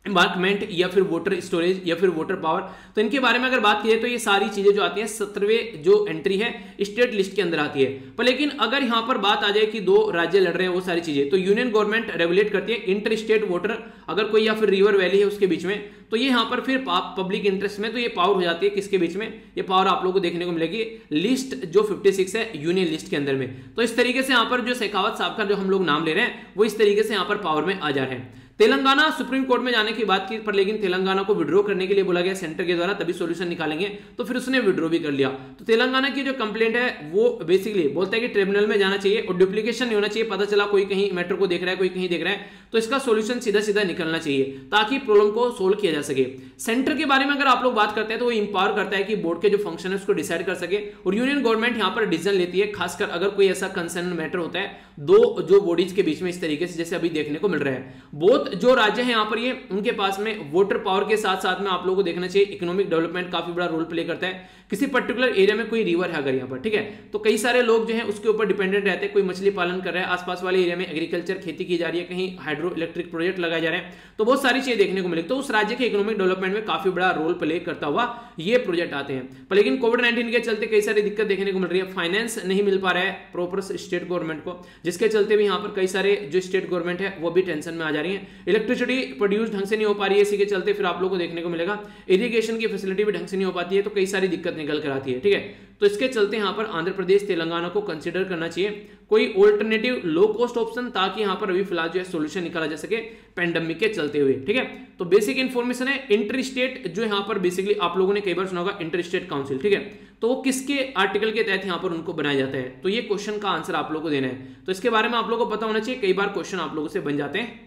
एम्बार्कमेंट या फिर वाटर स्टोरेज या फिर वाटर पावर। तो इनके बारे में अगर बात की तो ये सारी चीजें जो आती हैं 17वें जो एंट्री है स्टेट लिस्ट के अंदर आती है। पर लेकिन अगर यहाँ पर बात आ जाए कि 2 राज्य लड़ रहे हैं वो सारी चीजें, तो यूनियन गवर्नमेंट रेगुलेट करती है इंटर स्टेट वाटर, अगर कोई या फिर रिवर वैली है उसके बीच में, तो ये यहाँ पर फिर पब्लिक इंटरेस्ट में तो ये पावर हो जाती है किसके बीच में, ये पावर आप लोगों को देखने को मिलेगी लिस्ट जो 56 है यूनियन लिस्ट के अंदर में। तो इस तरीके से यहाँ पर जो शेखावत साहब का जो हम लोग नाम ले रहे हैं वो इस तरीके से यहाँ पर पावर में आ जा रहे हैं। तेलंगाना सुप्रीम कोर्ट में जाने की बात की पर लेकिन तेलंगाना को विड्रॉ करने के लिए बोला गया सेंटर के द्वारा, तभी सॉल्यूशन निकालेंगे, तो फिर उसने विड्रॉ भी कर लिया। तो तेलंगाना की जो कंप्लेंट है वो बेसिकली बोलता है कि ट्रिब्यूनल में जाना चाहिए और डुप्लीकेशन नहीं होना चाहिए। पता चला कोई कहीं मैटर को देख रहा है, कोई कहीं देख रहा है, तो इसका सॉल्यूशन सीधा सीधा निकलना चाहिए ताकि प्रॉब्लम को सोल्व किया जा सके। सेंटर के बारे में अगर आप लोग बात करते हैं तो वो इंपावर करता है कि बोर्ड के जो फंक्शन है उसको डिसाइड कर सके और यूनियन गवर्नमेंट यहाँ पर डिसीजन लेती है, खासकर अगर कोई ऐसा कंसर्न मैटर होता है 2 जो बॉडीज के बीच में इस तरीके से जैसे अभी देखने को मिल रहा है। बहुत जो राज्य है यहाँ पर ये उनके पास में वाटर पावर के साथ साथ में आप लोगों को देखना चाहिए इकोनॉमिक डेवलपमेंट काफी बड़ा रोल प्ले करता है। किसी पर्टिकुलर एरिया में कोई रिवर है अगर यहाँ पर, ठीक है, तो कई सारे लोग जो है उसके ऊपर डिपेंडेंट रहते हैं। कोई मछली पालन कर रहा है, आसपास वाले एरिया में एग्रीकल्चर खेती की जा रही है, कहीं हाइड्रो इलेक्ट्रिक प्रोजेक्ट लगाए जा रहे हैं, तो बहुत सारी चीजें देखने को मिलेगी। तो उस राज्य के इकोनॉमिक डेवलपमेंट में काफी बड़ा रोल प्ले करता हुआ ये प्रोजेक्ट आते हैं। पर लेकिन कोविड-19 के चलते कई सारी दिक्कत देखने को मिल रही है, फाइनेंस नहीं मिल पा रहा है प्रॉपर स्टेट गवर्नमेंट को, जिसके चलते भी यहाँ पर कई सारे जो स्टेट गवर्नमेंट है वो भी टेंशन में आ जा रही है। इलेक्ट्रिसिटी प्रोड्यूस ढंग से नहीं हो पा रही है, इसी के चलते फिर आप लोगों को देखने को मिलेगा इरिगेशन की फैसिलिटी भी ढंग से नहीं हो पाती है, तो कई सारी दिक्कत निकल कर आती है। ठीक है, तो इसके चलते यहाँ पर आंध्र प्रदेश तेलंगाना को कंसिडर करना चाहिए कोई ऑल्टरनेटिव लो कॉस्ट ऑप्शन, ताकि यहाँ पर अभी फिलहाल जो है सोल्यूशन निकाला जा सके पेंडेमिक के चलते हुए। ठीक है, तो बेसिक इन्फॉर्मेशन है इंटर स्टेट, जो यहाँ पर बेसिकली आप लोगों ने कई बार सुना होगा इंटर स्टेट काउंसिल। ठीक है, तो वो किसके आर्टिकल के तहत यहाँ पर उनको बनाया जाता है, तो ये क्वेश्चन का आंसर आप लोगों को देना है, तो इसके बारे में आप लोगों को पता होना चाहिए, कई बार क्वेश्चन आप लोगों से बन जाते हैं।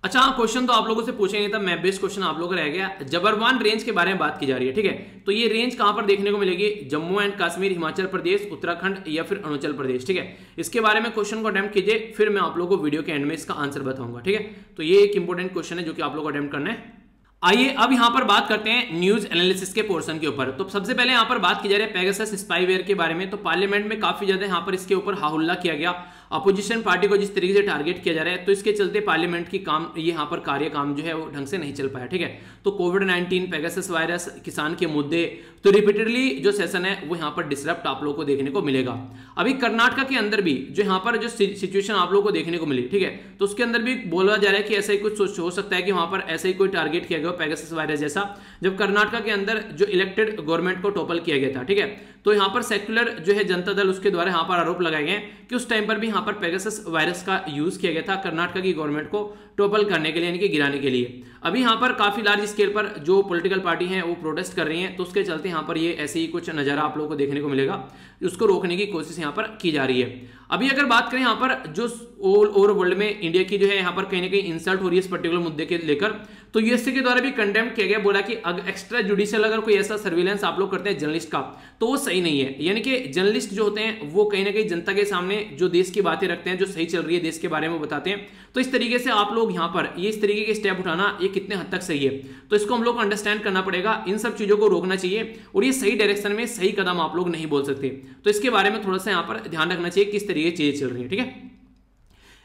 अच्छा, क्वेश्चन तो आप लोगों से पूछे नहीं था, मैप बेस्ड क्वेश्चन आप लोगों का रह गया। जबरवान रेंज के बारे में बात की जा रही है। ठीक है, तो ये रेंज कहां पर देखने को मिलेगी, जम्मू एंड कश्मीर, हिमाचल प्रदेश, उत्तराखंड या फिर अरुणाचल प्रदेश। ठीक है, इसके बारे में क्वेश्चन को अटेम्प्ट कीजिए, फिर मैं आप लोगों को वीडियो के एंड में इसका आंसर बताऊंगा। ठीक है, तो ये एक इंपॉर्टेंट क्वेश्चन है जो कि आप लोगों को अटेम्प्ट करना है। आइए अब यहां पर बात करते हैं न्यूज एनालिसिस के पोर्शन के ऊपर। तो सबसे पहले यहां पर बात की जा रही है पेगासस स्पाईवेयर के बारे में। तो पार्लियामेंट में काफी ज्यादा यहां पर इसके ऊपर हाहुल्ला किया गया, अपोजिशन पार्टी को जिस तरीके से टारगेट किया जा रहा है, तो इसके चलते पार्लियामेंट की काम ये यहाँ पर कार्य काम जो है वो ढंग से नहीं चल पाया। ठीक है, तो कोविड-19, पेगासस वायरस, किसान के मुद्दे, तो रिपीटेडली जो सेशन है वो यहाँ पर डिसरप्ट आप लोगों को देखने को मिलेगा। अभी कर्नाटक के अंदर भी जो यहाँ पर जो सिचुएशन आप लोगों को देखने को मिली, ठीक है, तो उसके अंदर भी बोला जा रहा है कि ऐसा ही कुछ हो सकता है कि वहां पर ऐसा ही कोई टारगेट किया गया पेगासस वायरस जैसा, जब कर्नाटक के अंदर जो इलेक्टेड गवर्नमेंट को टॉपल किया गया था। ठीक है, तो यहाँ पर सेक्युलर जो है जनता दल, उसके द्वारा यहाँ पर आरोप लगाए गए कि उस टाइम पर भी यहाँ पर पेगासस वायरस का यूज किया गया था कर्नाटक की गवर्नमेंट को टॉपल करने के लिए, यानी कि गिराने के लिए। अभी यहाँ पर काफी लार्ज स्केल पर जो पॉलिटिकल पार्टी हैं वो प्रोटेस्ट कर रही हैं, तो उसके चलते यहाँ पर ये ऐसे ही कुछ नजारा आप लोगों को देखने को मिलेगा, उसको रोकने की कोशिश यहाँ पर की जा रही है। अभी अगर बात करें यहाँ पर जो ऑल ओवर वर्ल्ड में इंडिया की जो है यहाँ पर कहीं ना कहीं इंसल्ट हो रही है इस पर्टिकुलर मुद्दे के लेकर, तो यूएसए के द्वारा भी कंडेम किया गया, बोला कि एक्स्ट्रा जुडिशियल अगर कोई ऐसा सर्विलेंस आप लोग करते हैं जर्नलिस्ट का, तो वो सही नहीं है। यानी कि जर्नलिस्ट जो होते हैं वो कहीं ना कहीं जनता के सामने जो देश की बातें रखते हैं, जो सही चल रही है देश के बारे में बताते हैं, तो इस तरीके से आप लोग यहाँ पर ये इस तरीके के स्टेप उठाना ये कितने हद तक सही है, तो इसको हम लोग को अंडरस्टैंड करना पड़ेगा, इन सब चीजों को रोकना चाहिए, और ये सही डायरेक्शन में सही कदम आप लोग नहीं बोल सकते, तो इसके बारे में थोड़ा सा यहाँ पर ध्यान रखना चाहिए किस तरीके चीजें चल रही है। ठीक है,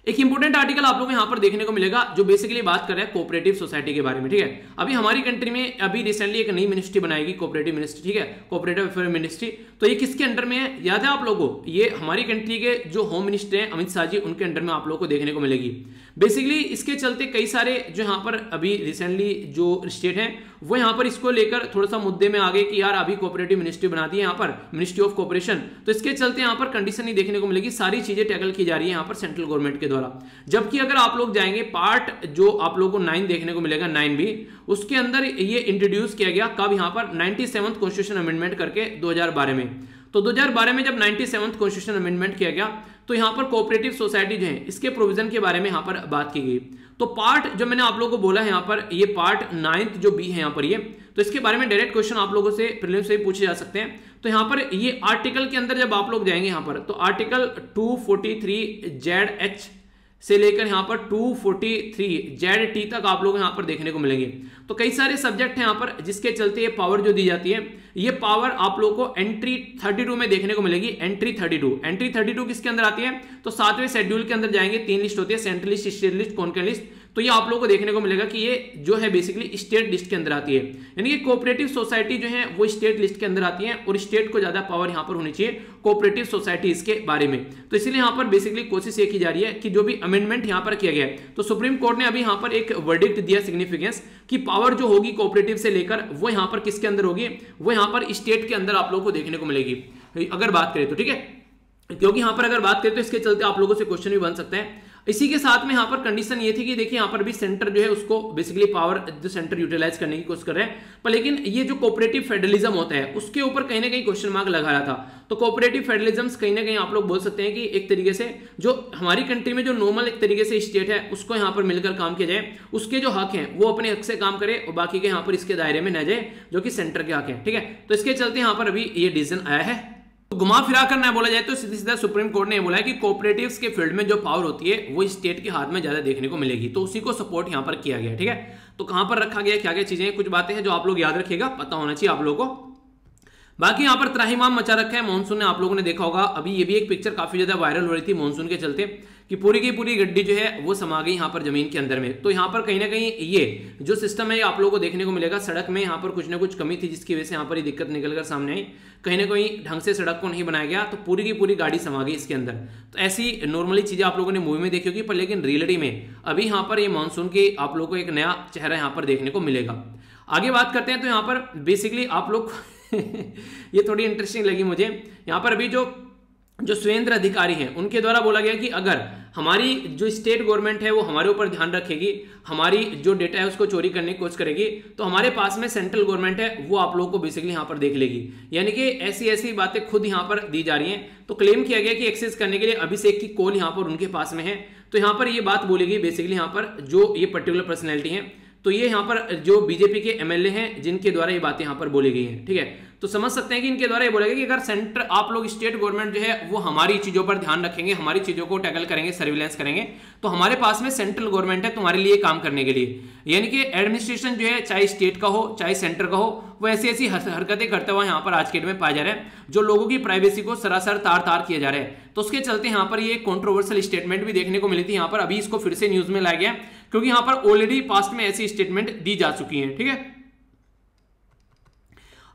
एक इंपॉर्टेंट आर्टिकल आप लोगों को यहाँ पर देखने को मिलेगा जो बेसिकली बात कर रहा है कोऑपरेटिव सोसाइटी के बारे में। ठीक है, अभी हमारी कंट्री में अभी रिसेंटली एक नई मिनिस्ट्री बनाएगी, कोऑपरेटिव मिनिस्ट्री। ठीक है, कोऑपरेटिव अफेयर मिनिस्ट्री, तो ये किसके अंडर में है, याद है आप लोगों को, ये हमारी कंट्री के जो होम मिनिस्टर हैं अमित शाह जी, उनके अंडर में आप लोगों को देखने को मिलेगी। बेसिकली इसके चलते कई सारे जो यहाँ पर अभी रिसेंटली जो स्टेट हैं वो यहाँ पर इसको लेकर थोड़ा सा मुद्दे में आ गए कि यार अभी कोऑपरेटिव मिनिस्ट्री बना दी है यहाँ पर, मिनिस्ट्री ऑफ कोऑपरेशन, तो इसके चलते यहाँ पर कंडीशन नहीं देखने को मिलेगी, सारी चीजें टैकल की जा रही है यहाँ पर सेंट्रल गवर्नमेंट के द्वारा। जबकि अगर आप लोग जाएंगे पार्ट जो आप लोगों को 9 देखने को मिलेगा, 9B, उसके अंदर ये इंट्रोड्यूस किया गया कब, यहाँ पर 97th कॉन्स्टिट्यूशन अमेंडमेंट करके 2012 में। तो 2012 में जब 97th कॉन्स्टिट्यूशन अमेंडमेंट किया गया, तो यहाँ पर कोऑपरेटिव सोसाइटी जो है इसके प्रोविजन के बारे में यहाँ पर बात की गई। तो पार्ट जो मैंने आप लोगों को बोला है यहाँ पर, ये पार्ट 9th जो B है यहाँ पर ये, तो इसके बारे में डायरेक्ट क्वेश्चन आप लोगों से प्रीलिम्स से पूछे जा सकते हैं। तो यहाँ पर ये आर्टिकल के अंदर जब आप लोग जाएंगे यहाँ पर, तो आर्टिकल 243ZH से लेकर यहाँ पर 243ZT तक आप लोग यहाँ पर देखने को मिलेंगे। तो कई सारे सब्जेक्ट हैं यहाँ पर जिसके चलते ये पावर जो दी जाती है, ये पावर आप लोगों को एंट्री 32 में देखने को मिलेगी। एंट्री 32 किसके अंदर आती है, तो 7वें शेड्यूल के अंदर जाएंगे, 3 लिस्ट होती है, central list, state list, concurrent list. तो ये आप लोगों को देखने को मिलेगा कि ये जो है बेसिकली स्टेट लिस्ट के अंदर आती है, यानी कि कोऑपरेटिव सोसाइटी जो है वो स्टेट लिस्ट के अंदर आती है, और स्टेट को ज्यादा पावर यहाँ पर होनी चाहिए कोऑपरेटिव सोसाइटीज के बारे में। तो इसलिए यहाँ पर बेसिकली कोशिश ये की जा रही है कि जो भी अमेंडमेंट यहाँ पर किया गया है, तो सुप्रीम कोर्ट ने अभी यहाँ पर एक वर्डिक्ट दिया सिग्निफिकेंस कि पावर जो होगी कोऑपरेटिव से लेकर वो यहाँ पर किसके अंदर होगी, वो यहाँ पर स्टेट के अंदर आप लोगों को देखने को मिलेगी अगर बात करें तो। ठीक है, क्योंकि यहाँ पर अगर बात करें तो इसके चलते आप लोगों से क्वेश्चन भी बन सकता है। इसी के साथ में यहाँ पर कंडीशन ये थी कि देखिए यहाँ पर भी सेंटर जो है उसको बेसिकली पावर जो सेंटर यूटिलाइज करने की कोशिश कर रहे हैं, पर लेकिन ये जो कोऑपरेटिव फेडरलिज्म होता है उसके ऊपर कहीं ना कहीं क्वेश्चन मार्क लगा रहा था। तो कोऑपरेटिव फेडरलिज्म कहीं ना कहीं आप लोग बोल सकते हैं कि एक तरीके से जो हमारी कंट्री में जो नॉर्मल एक तरीके से स्टेट है उसको यहाँ पर मिलकर काम किया जाए, उसके जो हक हैं वो अपने हक से काम करे और बाकी के यहाँ पर इसके दायरे में न जाए जो कि सेंटर के हक है। ठीक है, तो इसके चलते यहाँ पर अभी ये डिसीजन आया है। तो घुमा फिरा कर ना बोला जाए तो सीधा सीधा सुप्रीम कोर्ट ने बोला है कि कोऑपरेटिव्स के फील्ड में जो पावर होती है वो स्टेट के हाथ में ज्यादा देखने को मिलेगी, तो उसी को सपोर्ट यहां पर किया गया। ठीक है, तो कहां पर रखा गया, क्या क्या चीजें, कुछ बातें हैं जो आप लोग याद रखिएगा, पता होना चाहिए आप लोगों को। बाकी यहाँ पर त्राहिमाम मचा रखा है मानसून ने, आप लोगों ने देखा होगा अभी ये भी एक पिक्चर काफी ज्यादा वायरल हो रही थी मानसून के चलते कि पूरी की पूरी गड्डी जो है वो समा गई यहाँ पर जमीन के अंदर में। तो यहाँ पर कहीं ना कहीं ये जो सिस्टम है आप लोगों को देखने को मिलेगा, सड़क में यहाँ पर कुछ ना कुछ कमी थी जिसकी वजह से यहाँ पर ये दिक्कत निकल कर सामने आई, कहीं ना कहीं ढंग से सड़क को नहीं बनाया गया तो पूरी की पूरी गाड़ी समा गई इसके अंदर। तो ऐसी नॉर्मली चीजें आप लोगों ने मूवी में देखी होगी, पर लेकिन रियलिटी में अभी यहाँ पर ये मानसून के आप लोगों को एक नया चेहरा यहाँ पर देखने को मिलेगा। आगे बात करते हैं तो यहाँ पर बेसिकली आप लोग ये थोड़ी इंटरेस्टिंग लगी मुझे। यहाँ पर अभी जो सुरेंद्र अधिकारी हैं उनके द्वारा बोला गया कि अगर हमारी जो स्टेट गवर्नमेंट है वो हमारे ऊपर ध्यान रखेगी, हमारी जो डेटा है उसको चोरी करने की कोशिश करेगी, तो हमारे पास में सेंट्रल गवर्नमेंट है वो आप लोगों को बेसिकली यहाँ पर देख लेगी। यानी कि ऐसी ऐसी बातें खुद यहाँ पर दी जा रही हैं। तो क्लेम किया गया कि एक्सेस करने के लिए अभिषेक की कॉल यहाँ पर उनके पास में है। तो यहाँ पर ये बात बोली गई बेसिकली यहाँ पर जो ये पर्टिकुलर पर्सनैलिटी है, तो ये यहाँ पर जो बीजेपी के एमएलए हैं जिनके द्वारा ये बातें यहाँ पर बोली गई हैं, ठीक है। तो समझ सकते हैं कि इनके द्वारा ये बोला गया कि अगर सेंटर आप लोग स्टेट गवर्नमेंट जो है वो हमारी चीजों पर ध्यान रखेंगे, हमारी चीजों को टैकल करेंगे, सर्विलेंस करेंगे, तो हमारे पास में सेंट्रल गवर्नमेंट है तुम्हारे लिए काम करने के लिए। यानी कि एडमिनिस्ट्रेशन जो है चाहे स्टेट का हो चाहे सेंटर का हो वो ऐसी ऐसी हरकतें करते हुए यहाँ पर आज के डेट में पाए जा रहे हैं जो लोगों की प्राइवेसी को सरासर तार तार किए जा रहे हैं। तो उसके चलते यहाँ पर ये कंट्रोवर्शियल स्टेटमेंट भी देखने को मिली थी यहाँ पर, अभी इसको फिर से न्यूज में लाया गया क्योंकि यहाँ पर ऑलरेडी पास्ट में ऐसी स्टेटमेंट दी जा चुकी है, ठीक है।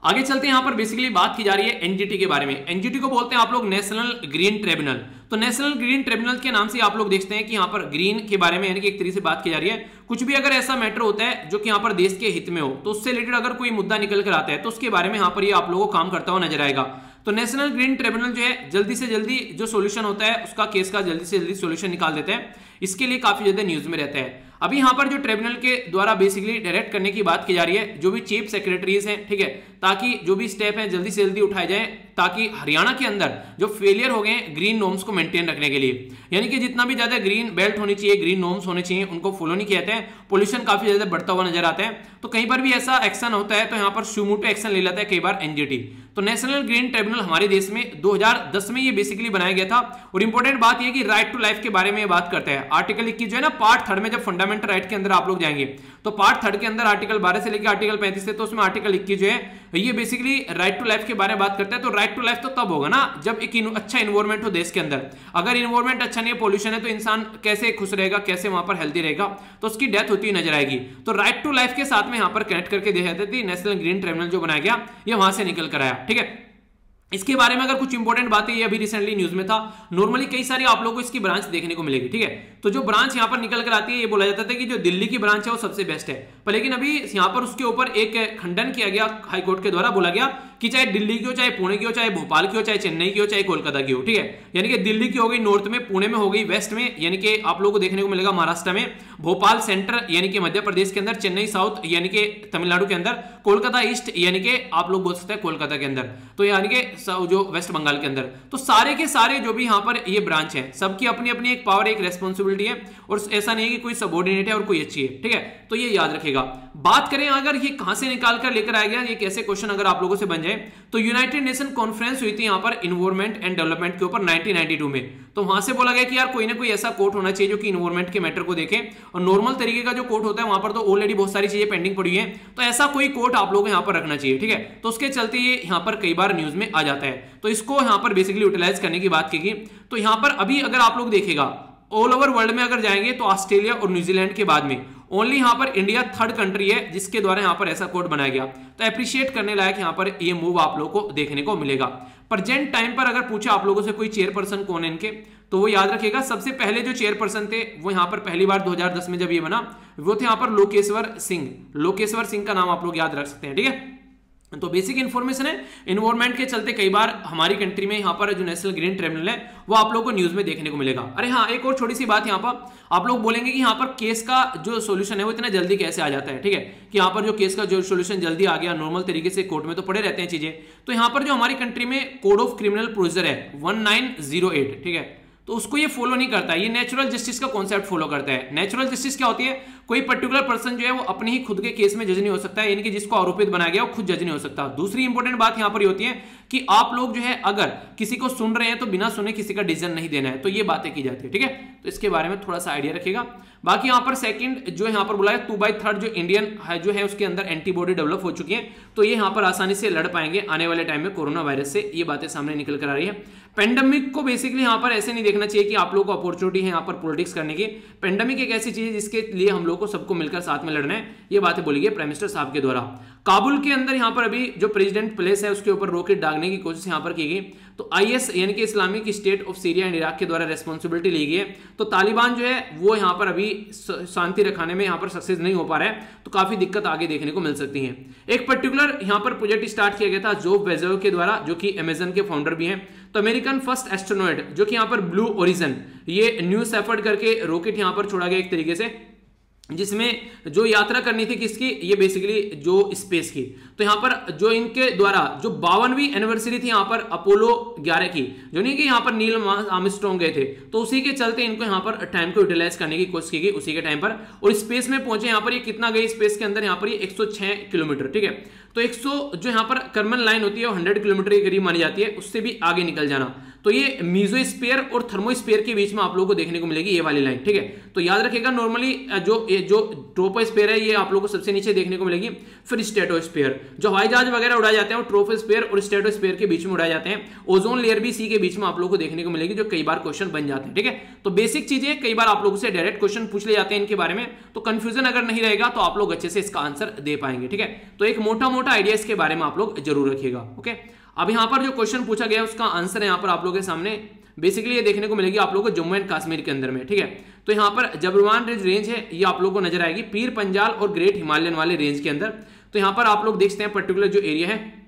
आगे चलते हैं, यहाँ पर बेसिकली बात की जा रही है एनजीटी के बारे में। एनजीटी को बोलते हैं आप लोग नेशनल ग्रीन ट्रिब्यूनल। तो नेशनल ग्रीन ट्रिब्यूनल के नाम से आप लोग देखते हैं कि यहाँ पर ग्रीन के बारे में यानी कि एक तरीके से बात की जा रही है। कुछ भी अगर ऐसा मैटर होता है जो कि यहाँ पर देश के हित में हो तो उससे रिलेटेड अगर कोई मुद्दा निकल कर आता है तो उसके बारे में यहाँ पर ये आप लोगों को काम करता हुआ नजर आएगा। तो नेशनल ग्रीन ट्रिब्यूनल जो है जल्दी से जल्दी जो सोल्यूशन होता है उसका केस का जल्दी से जल्दी सोल्यूशन निकाल देते हैं, इसके लिए काफी ज्यादा न्यूज में रहता है। अभी यहाँ पर जो ट्रिब्यूनल के द्वारा बेसिकली डायरेक्ट करने की बात की जा रही है जो भी चीफ सेक्रेटरीज हैं, ठीक है, ताकि जो भी स्टेप है जल्दी से जल्दी उठाए जाए ताकि हरियाणा के अंदर जो फेलियर हो गए ग्रीन नॉर्म्स को मेंटेन रखने के लिए, यानी कि जितना भी ज्यादा ग्रीन बेल्ट होनी चाहिए, ग्रीन नॉर्म्स होने चाहिए, उनको फॉलो नहीं किया जाता है, पोल्यूशन काफी ज्यादा बढ़ता हुआ नजर आता है। तो कहीं पर भी ऐसा एक्शन होता है तो यहाँ पर सुमोटो एक्शन ले लेता है कई बार एनजीटी। तो नेशनल ग्रीन ट्रिब्यूनल हमारे देश में 2010 में ये बेसिकली बनाया गया था। और इंपॉर्टेंट बात ये कि राइट टू लाइफ के बारे में बात करता है। आर्टिकल 21 जो है ना पार्ट 3 में जब फंडामेंटल राइट के अंदर आप लोग जाएंगे तो पार्ट 3 के अंदर आर्टिकल 12 से लेकर आर्टिकल 35 से, तो उसमें आर्टिकल 21 जो है ये बेसिकली राइट टू लाइफ के बारे में बात करता है। तो राइट टू लाइफ तो तब होगा ना जब एक अच्छा इन्वायरमेंट हो देश के अंदर। अगर इन्वायरमेंट अच्छा नहीं है, पोल्यूशन है, तो इंसान कैसे खुश रहेगा, कैसे वहां पर हेल्दी रहेगा, तो उसकी डेथ होती नजर आएगी। तो राइट टू लाइफ के साथ में यहाँ पर कनेक्ट करके देखा जाता है नेशनल ग्रीन ट्रिब्यूनल जो बनाया गया ये वहां से निकल कर आया, ठीक है। इसके बारे में अगर कुछ इंपॉर्टेंट बातें, ये अभी रिसेंटली न्यूज में था, नॉर्मली कई सारी आप लोगों को इसकी ब्रांच देखने को मिलेगी, ठीक है। तो जो ब्रांच यहाँ पर निकल कर आती है ये बोला जाता था कि जो दिल्ली की ब्रांच है वो सबसे बेस्ट है, पर लेकिन अभी यहाँ पर उसके ऊपर एक खंडन किया गया हाईकोर्ट के द्वारा, बोला गया कि चाहे दिल्ली की हो, चाहे पुणे की हो, चाहे भोपाल की हो, चाहे चेन्नई की हो, चाहे कोलकाता की हो, ठीक है। यानी कि दिल्ली की हो गई नॉर्थ में, पुणे में हो गई वेस्ट में, यानी कि आप लोगों को देखने को मिलेगा महाराष्ट्र में, भोपाल सेंटर यानी कि मध्य प्रदेश के अंदर, चेन्नई साउथ यानी कि तमिलनाडु के अंदर, कोलकाता ईस्ट यानी कि आप लोग बोल सकते हैं कोलकाता के अंदर, तो यानी कि जो वेस्ट बंगाल के अंदर। तो सारे के सारे जो भी यहाँ पर ये ब्रांच है सबकी अपनी अपनी एक पावर, एक रेस्पॉन्सिबिलिटी है, और ऐसा नहीं है कि कोई सबऑर्डिनेट है और कोई अच्छी है, ठीक है। तो ये याद रखेगा। बात करें अगर ये कहां से निकाल कर लेकर आया गया, ये कैसे क्वेश्चन अगर आप लोगों से बन जाए, तो यूनाइटेड नेशन कॉन्फ्रेंस हुई थी यहाँ पर इन्वायरमेंट एंड डेवलपमेंट के ऊपर 1992 में। तो वहां से बोला गया कि यार कोई ना कोई ऐसा कोर्ट होना चाहिए जो कि इन्वायरमेंट के मैटर को देखे, और नॉर्मल तरीके का जो कोर्ट होता है वहां पर तो ऑलरेडी बहुत सारी चीजें पेंडिंग पड़ी है, तो ऐसा कोई कोर्ट आप लोग यहाँ पर रखना चाहिए, ठीक है। तो उसके चलते ये यहाँ पर कई बार न्यूज में आ जाता है, तो इसको यहाँ पर बेसिकली यूटिलाइज करने की बात की। तो यहाँ पर अभी अगर आप लोग देखेगा ऑल ओवर वर्ल्ड में अगर जाएंगे तो ऑस्ट्रेलिया और न्यूजीलैंड के बाद में ओनली यहाँ पर इंडिया थर्ड कंट्री है जिसके द्वारा यहाँ पर ऐसा कोड बनाया गया। तो अप्रिशिएट करने लायक यहाँ पर ये मूव आप लोगों को देखने को मिलेगा। प्रेजेंट टाइम पर अगर पूछा आप लोगों से कोई चेयरपर्सन कौन है इनके, तो वो याद रखिएगा सबसे पहले जो चेयरपर्सन थे वो यहाँ पर पहली बार 2010 में जब ये बना वो थे यहाँ पर लोकेश्वर सिंह। लोकेश्वर सिंह का नाम आप लोग याद रख सकते हैं, ठीक है। तो बेसिक इन्फॉर्मेशन है, इन्वायरमेंट के चलते कई बार हमारी कंट्री में यहाँ पर जो नेशनल ग्रीन ट्रिब्यूनल है वो आप लोगों को न्यूज में देखने को मिलेगा। अरे हाँ, एक और छोटी सी बात, यहाँ पर आप लोग बोलेंगे कि यहाँ पर केस का जो सोल्यूशन है वो इतना जल्दी कैसे आ जाता है, ठीक है, कि यहाँ पर जो केस का जो सोल्यूशन जल्दी आ गया, नॉर्मल तरीके से कोर्ट में तो पड़े रहते हैं चीजें। तो यहाँ पर जो हमारी कंट्री में कोड ऑफ क्रिमिनल प्रोसीजर है 1908, ठीक है, तो उसको ये फॉलो नहीं करता है, ये नेचुरल जस्टिस का कॉन्सेप्ट फॉलो करता है। नेचुरल जस्टिस क्या होती है, कोई पर्टिकुलर पर्सन जो है वो अपने ही खुद के केस में जज नहीं हो सकता है, यानी कि जिसको आरोपित बनाया गया वो खुद जज नहीं हो सकता। दूसरी इंपॉर्टेंट बात यहाँ पर ये होती है कि आप लोग जो है अगर किसी को सुन रहे हैं तो बिना सुने किसी का डिसीजन नहीं देना है, तो ये बातें की जाती है, ठीक है। तो इसके बारे में थोड़ा सा आइडिया रखिएगा। बाकी यहाँ पर सेकंड जो यहाँ पर बोला है 2/3 जो इंडियन है जो है उसके अंदर एंटीबॉडी डेवलप हो चुकी है, तो ये यहाँ पर आसानी से लड़ पाएंगे आने वाले टाइम में कोरोना वायरस से, ये बातें सामने निकल कर आ रही है। पेंडेमिक को बेसिकली यहाँ पर ऐसे नहीं देखना चाहिए कि आप लोगों को अपॉर्चुनिटी है यहाँ पर पॉलिटिक्स करने की। पेंडेमिक एक ऐसी चीज है जिसके लिए हम लोग को सबको मिलकर साथ में लड़ना है, ये बातें बोली गई प्राइम मिनिस्टर साहब के द्वारा। काबुल के अंदर यहाँ पर अभी जो प्रेसिडेंट प्लेस है उसके ऊपर रॉकेट दागने की कोशिश यहाँ पर की गई, तो IS यानी कि Islamic state of Syria and Iraq के द्वारा रेस्पॉन्सिबिलिटी ली गई है। तो तालिबान जो है वो यहाँ पर अभी शांति रखाने में यहाँ पर सक्सेस नहीं हो पा रहा है, तो काफी दिक्कत आगे देखने को मिल सकती है। एक पर्टिकुलर यहाँ पर प्रोजेक्ट स्टार्ट किया गया था जेफ बेजोस के द्वारा, जो कि अमेजन के फाउंडर भी हैं। तो अमेरिकन फर्स्ट एस्ट्रोनॉट जो कि यहाँ पर ब्लू ओरिजन, ये न्यू शेफर्ड करके रॉकेट यहाँ पर छोड़ा गया एक तरीके से, जिसमें जो यात्रा करनी थी किसकी, ये बेसिकली जो स्पेस की। तो यहाँ पर जो इनके द्वारा जो 52वीं एनिवर्सरी थी यहाँ पर अपोलो 11 की, जो नहीं कि यहाँ पर नील आर्मस्ट्रांग गए थे, तो उसी के चलते इनको यहाँ पर टाइम को यूटिलाइज करने की कोशिश की गई उसी के टाइम पर, और स्पेस में पहुंचे। यहाँ पर ये कितना गए स्पेस के अंदर, यहाँ पर ये 106 किलोमीटर, ठीक है। तो 100 जो यहाँ पर कर्मन लाइन होती है वो 100 किलोमीटर के करीब मानी जाती है, उससे भी आगे निकल जाना। तो ये मीजोस्फीयर और थर्मोस्फीयर के बीच में आप लोगों को देखने को मिलेगी ये वाली लाइन, ठीक है। तो याद रखिएगा नॉर्मली जो ट्रोपोस्फीयर है ये आप लोगों को सबसे नीचे देखने को मिलेगी, फिर स्ट्रेटोस्फीयर, जो हवाई जहाज वगैरह उड़ाए जाते हैं वो ट्रोपोस्फीयर और स्ट्रेटोस्फीयर के बीच में उड़ाए जाते हैं। ओजोन लेयर भी इसी के बीच में आप लोगों को देखने को मिलेगी, जो कई बार क्वेश्चन बन जाते हैं, ठीक है। तो बेसिक चीजें कई बार आप लोगों से डायरेक्ट क्वेश्चन पूछ ले जाते हैं इनके बारे में, तो कंफ्यूजन अगर नहीं रहेगा तो आप लोग अच्छे से इसका आंसर दे पाएंगे, ठीक है। तो एक मोटा मोटा आइडिया इसके बारे में आप लोग जरूर रखिएगा, ओके। अब यहाँ पर जो क्वेश्चन पूछा गया उसका आंसर है यहाँ पर आप लोगों के सामने, बेसिकली ये देखने को मिलेगी आप लोगों को जम्मू एंड कश्मीर के अंदर में, ठीक है। तो यहाँ पर जबरवान रिज रेंज है, ये आप लोगों को नजर आएगी पीर पंजाल और ग्रेट हिमालयन वाले रेंज के अंदर। तो यहाँ पर आप लोग देखते हैं पर्टिकुलर जो एरिया है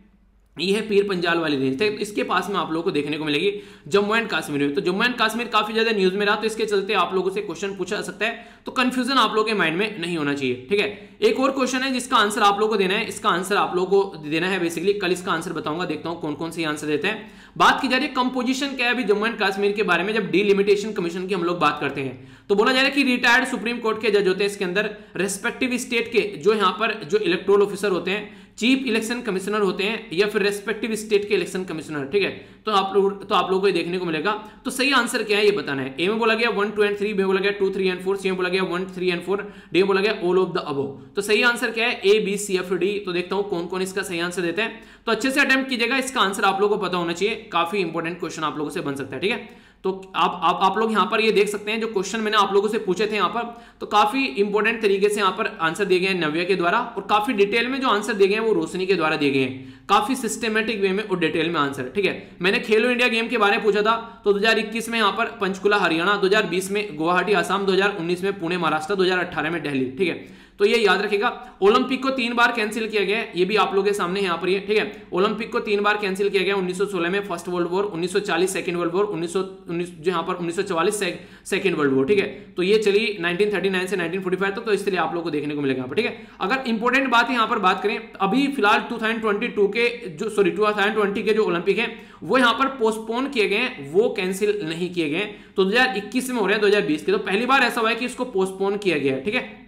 ये है पीर पंजाल वाली रेंज, तो इसके पास में आप लोगों को देखने को मिलेगी जम्मू एंड कश्मीर में। तो जम्मू एंड कश्मीर काफी ज्यादा न्यूज में रहा, तो इसके चलते आप लोगों से क्वेश्चन पूछा जा सकता है, तो कंफ्यूजन आप लोगों के माइंड में नहीं होना चाहिए, ठीक है। एक और क्वेश्चन है जिसका आंसर आप लोगों को देना है, इसका आंसर आप लोगों को देना है बेसिकली, कल इसका आंसर बताऊंगा, देखता हूं कौन कौन से आंसर देते हैं। बात की जा रही है कंपोजिशन क्या है अभी जम्मू एंड कश्मीर के बारे में, जब डिलिमिटेशन कमीशन की हम लोग बात करते हैं तो बोला जा रहा है कि रिटायर्ड सुप्रीम कोर्ट के जज होते हैं इसके अंदर, रेस्पेक्टिव स्टेट के जो यहाँ पर जो इलेक्टोरल ऑफिसर होते हैं, चीफ इलेक्शन कमिश्नर होते हैं, या फिर रेस्पेक्टिव स्टेट के इलेक्शन कमिश्नर, ठीक है। तो आप लोगों को देखने को मिलेगा। तो सही आंसर क्या है ये बताना है। ए में बोला गया 1, 2 एंड 3, बी में बोला गया 2, 3 एंड 4, सी में बोला गया 1, 3 एंड 4, डी में बोला गया ऑल ऑफ द अबव। तो सही आंसर क्या है, ए, बी, सी, एफ, डी। तो देखता हूं कौन कौन इसका सही आंसर देते हैं, तो अच्छे से अटेम्प्ट कीजिएगा, इसका आंसर आप लोगों को पता होना चाहिए, काफी इंपॉर्टेंट क्वेश्चन आप लोगों से बन सकता है, ठीक है। तो आप लोग यहाँ पर ये देख सकते हैं जो क्वेश्चन मैंने आप लोगों से पूछे थे यहाँ पर, तो काफी इंपॉर्टेंट तरीके से यहाँ पर आंसर दिए गए हैं नव्या के द्वारा, और काफी डिटेल में जो आंसर दिए गए हैं वो रोशनी के द्वारा दिए गए हैं, काफी सिस्टमेटिक वे में और डिटेल में आंसर, ठीक है। मैंने खेलो इंडिया गेम के बारे में पूछा था, तो 2021 में यहाँ पर पंचकुला हरियाणा, 2020 में गुवाहाटी असम, 2019 में पुणे महाराष्ट्र, 2018 में दिल्ली, ठीक है। तो ये याद रखिएगा। ओलंपिक को 3 बार कैंसिल किया गया है, ये भी आप लोगों के सामने यहाँ पर ये, ठीक है। ओलंपिक को 3 बार कैंसिल किया गया, 1916 में first world war, 1940 second world war, 1919 जो यहाँ पर 1944 सेकंड वर्ल्ड वॉर, ठीक है। तो ये चली 1939 से 1945 तक, तो इसलिए आप लोगों को देखने को मिलेगा यहाँ पर, ठीक है। अगर इंपॉर्टेंट बात यहाँ पर बात करें, अभी फिलहाल 2020 के जो ओलंपिक है वो यहाँ पर पोस्टपोन किए गए हैं, वो कैंसिल नहीं किए गए। तो 2021 में हो रहे हैं 2020 के, तो पहली बार ऐसा हुआ है कि इसको पोस्टपोन किया गया है, ठीक है।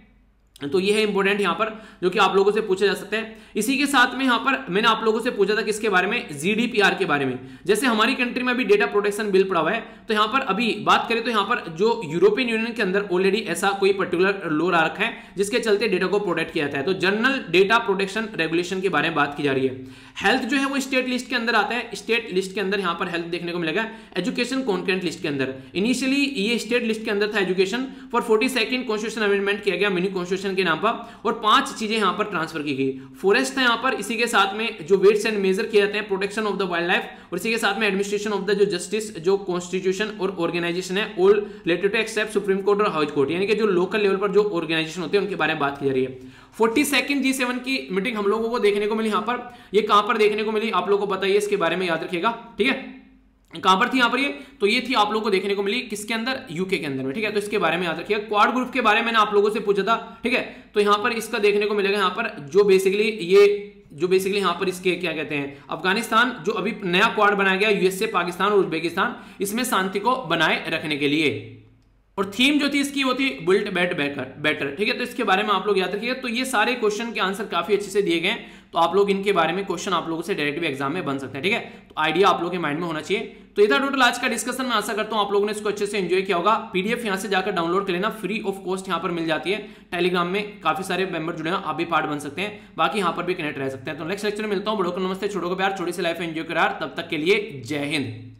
तो ये है इंपॉर्टेंट यहाँ पर जो कि आप लोगों से पूछा जा सकता है। इसी के साथ में यहाँ पर मैंने आप लोगों से पूछा था किसके बारे में, GDPR के बारे में। जैसे हमारी कंट्री में अभी डेटा प्रोटेक्शन बिल पड़ा हुआ है, तो यहाँ पर अभी बात करें तो यहाँ पर जो यूरोपियन यूनियन के अंदर ऑलरेडी ऐसा कोई पर्टिकुलर लॉ आ रखा है जिसके चलते डेटा को प्रोटेक्ट किया जाता है। तो जनरल डेटा प्रोटेक्शन रेगुलेशन के बारे में बात की जा रही है। हेल्थ जो है वो स्टेट लिस्ट के अंदर आता है, स्टेट लिस्ट के अंदर यहाँ पर हेल्थ देखने को मिलेगा। एजुकेशन कॉन्करेंट लिस्ट के अंदर, इनिशियली ये स्टेट लिस्ट के अंदर था education, for 42nd constitution amendment किया गया मिनी कॉन्स्टिट्यूशन के नाम पर, और 5 चीजें यहाँ पर ट्रांसफर की गई। फॉरेस्ट था यहाँ पर, इसी के साथ में जो वेट्स एंड मेजर किए जाते हैं, protection of the wild life, और इसी के साथ में एडमिनिस्ट्रेशन ऑफ द जो जस्टिस जो कॉन्स्टिट्यूशन और ऑर्गेनाइजेशन है all related to except supreme court और हाउस कोर्ट, यानी कि जो लोकल लेवल पर जो ऑर्गेनाइजेशन होते हैं उनके बारे में बात की जा रही है। 42nd G7 की मीटिंग हम लोगों को देखने को मिली यहाँ पर, ये कहां पर देखने को मिली आप लोगों को बताइए, इसके बारे में याद रखिएगा, ठीक है। कहां पर थी यहाँ पर ये, तो ये थी आप लोगों को देखने को मिली किसके अंदर, यूके के अंदर में, ठीक है। तो इसके बारे में याद रखिएगा। क्वाड ग्रुप के बारे में मैंने आप लोगों से पूछा था, ठीक है। तो यहाँ पर इसका देखने को मिलेगा यहाँ पर जो बेसिकली यहाँ पर इसके क्या कहते हैं, अफगानिस्तान जो अभी नया क्वाड बनाया गया, USA, पाकिस्तान और उज्बेकिस्तान, इसमें शांति को बनाए रखने के लिए। और थीम जो थी इसकी वो थी बिल्ट बेटर, ठीक है। तो इसके बारे में आप लोग याद रखिएगा। तो ये सारे क्वेश्चन के आंसर काफी अच्छे से दिए गए हैं, तो आप लोग इनके बारे में क्वेश्चन आप लोगों से डायरेक्ट भी एग्जाम में बन सकते हैं, ठीक है। तो आइडिया आप लोगों के माइंड में होना चाहिए। तो ये था टोटल आज का डिस्कशन। मैं आशा करता हूं आप लोगों ने इसको अच्छे से एंजॉय किया होगा। पीडीएफ यहां से जाकर डाउनलोड कर लेना, फ्री ऑफ कॉस्ट यहां पर मिल जाती है। टेलीग्राम में काफी सारे मेंबर जुड़े हैं, आप भी पार्ट बन सकते हैं, बाकी यहां पर भी कनेक्ट रह सकते हैं। तो नेक्स्ट लेक्चर में मिलता हूं। बड़ों को नमस्ते, छोटों को प्यार, छोटी सी लाइफ एंजॉय करार। तब तक के लिए जय हिंद।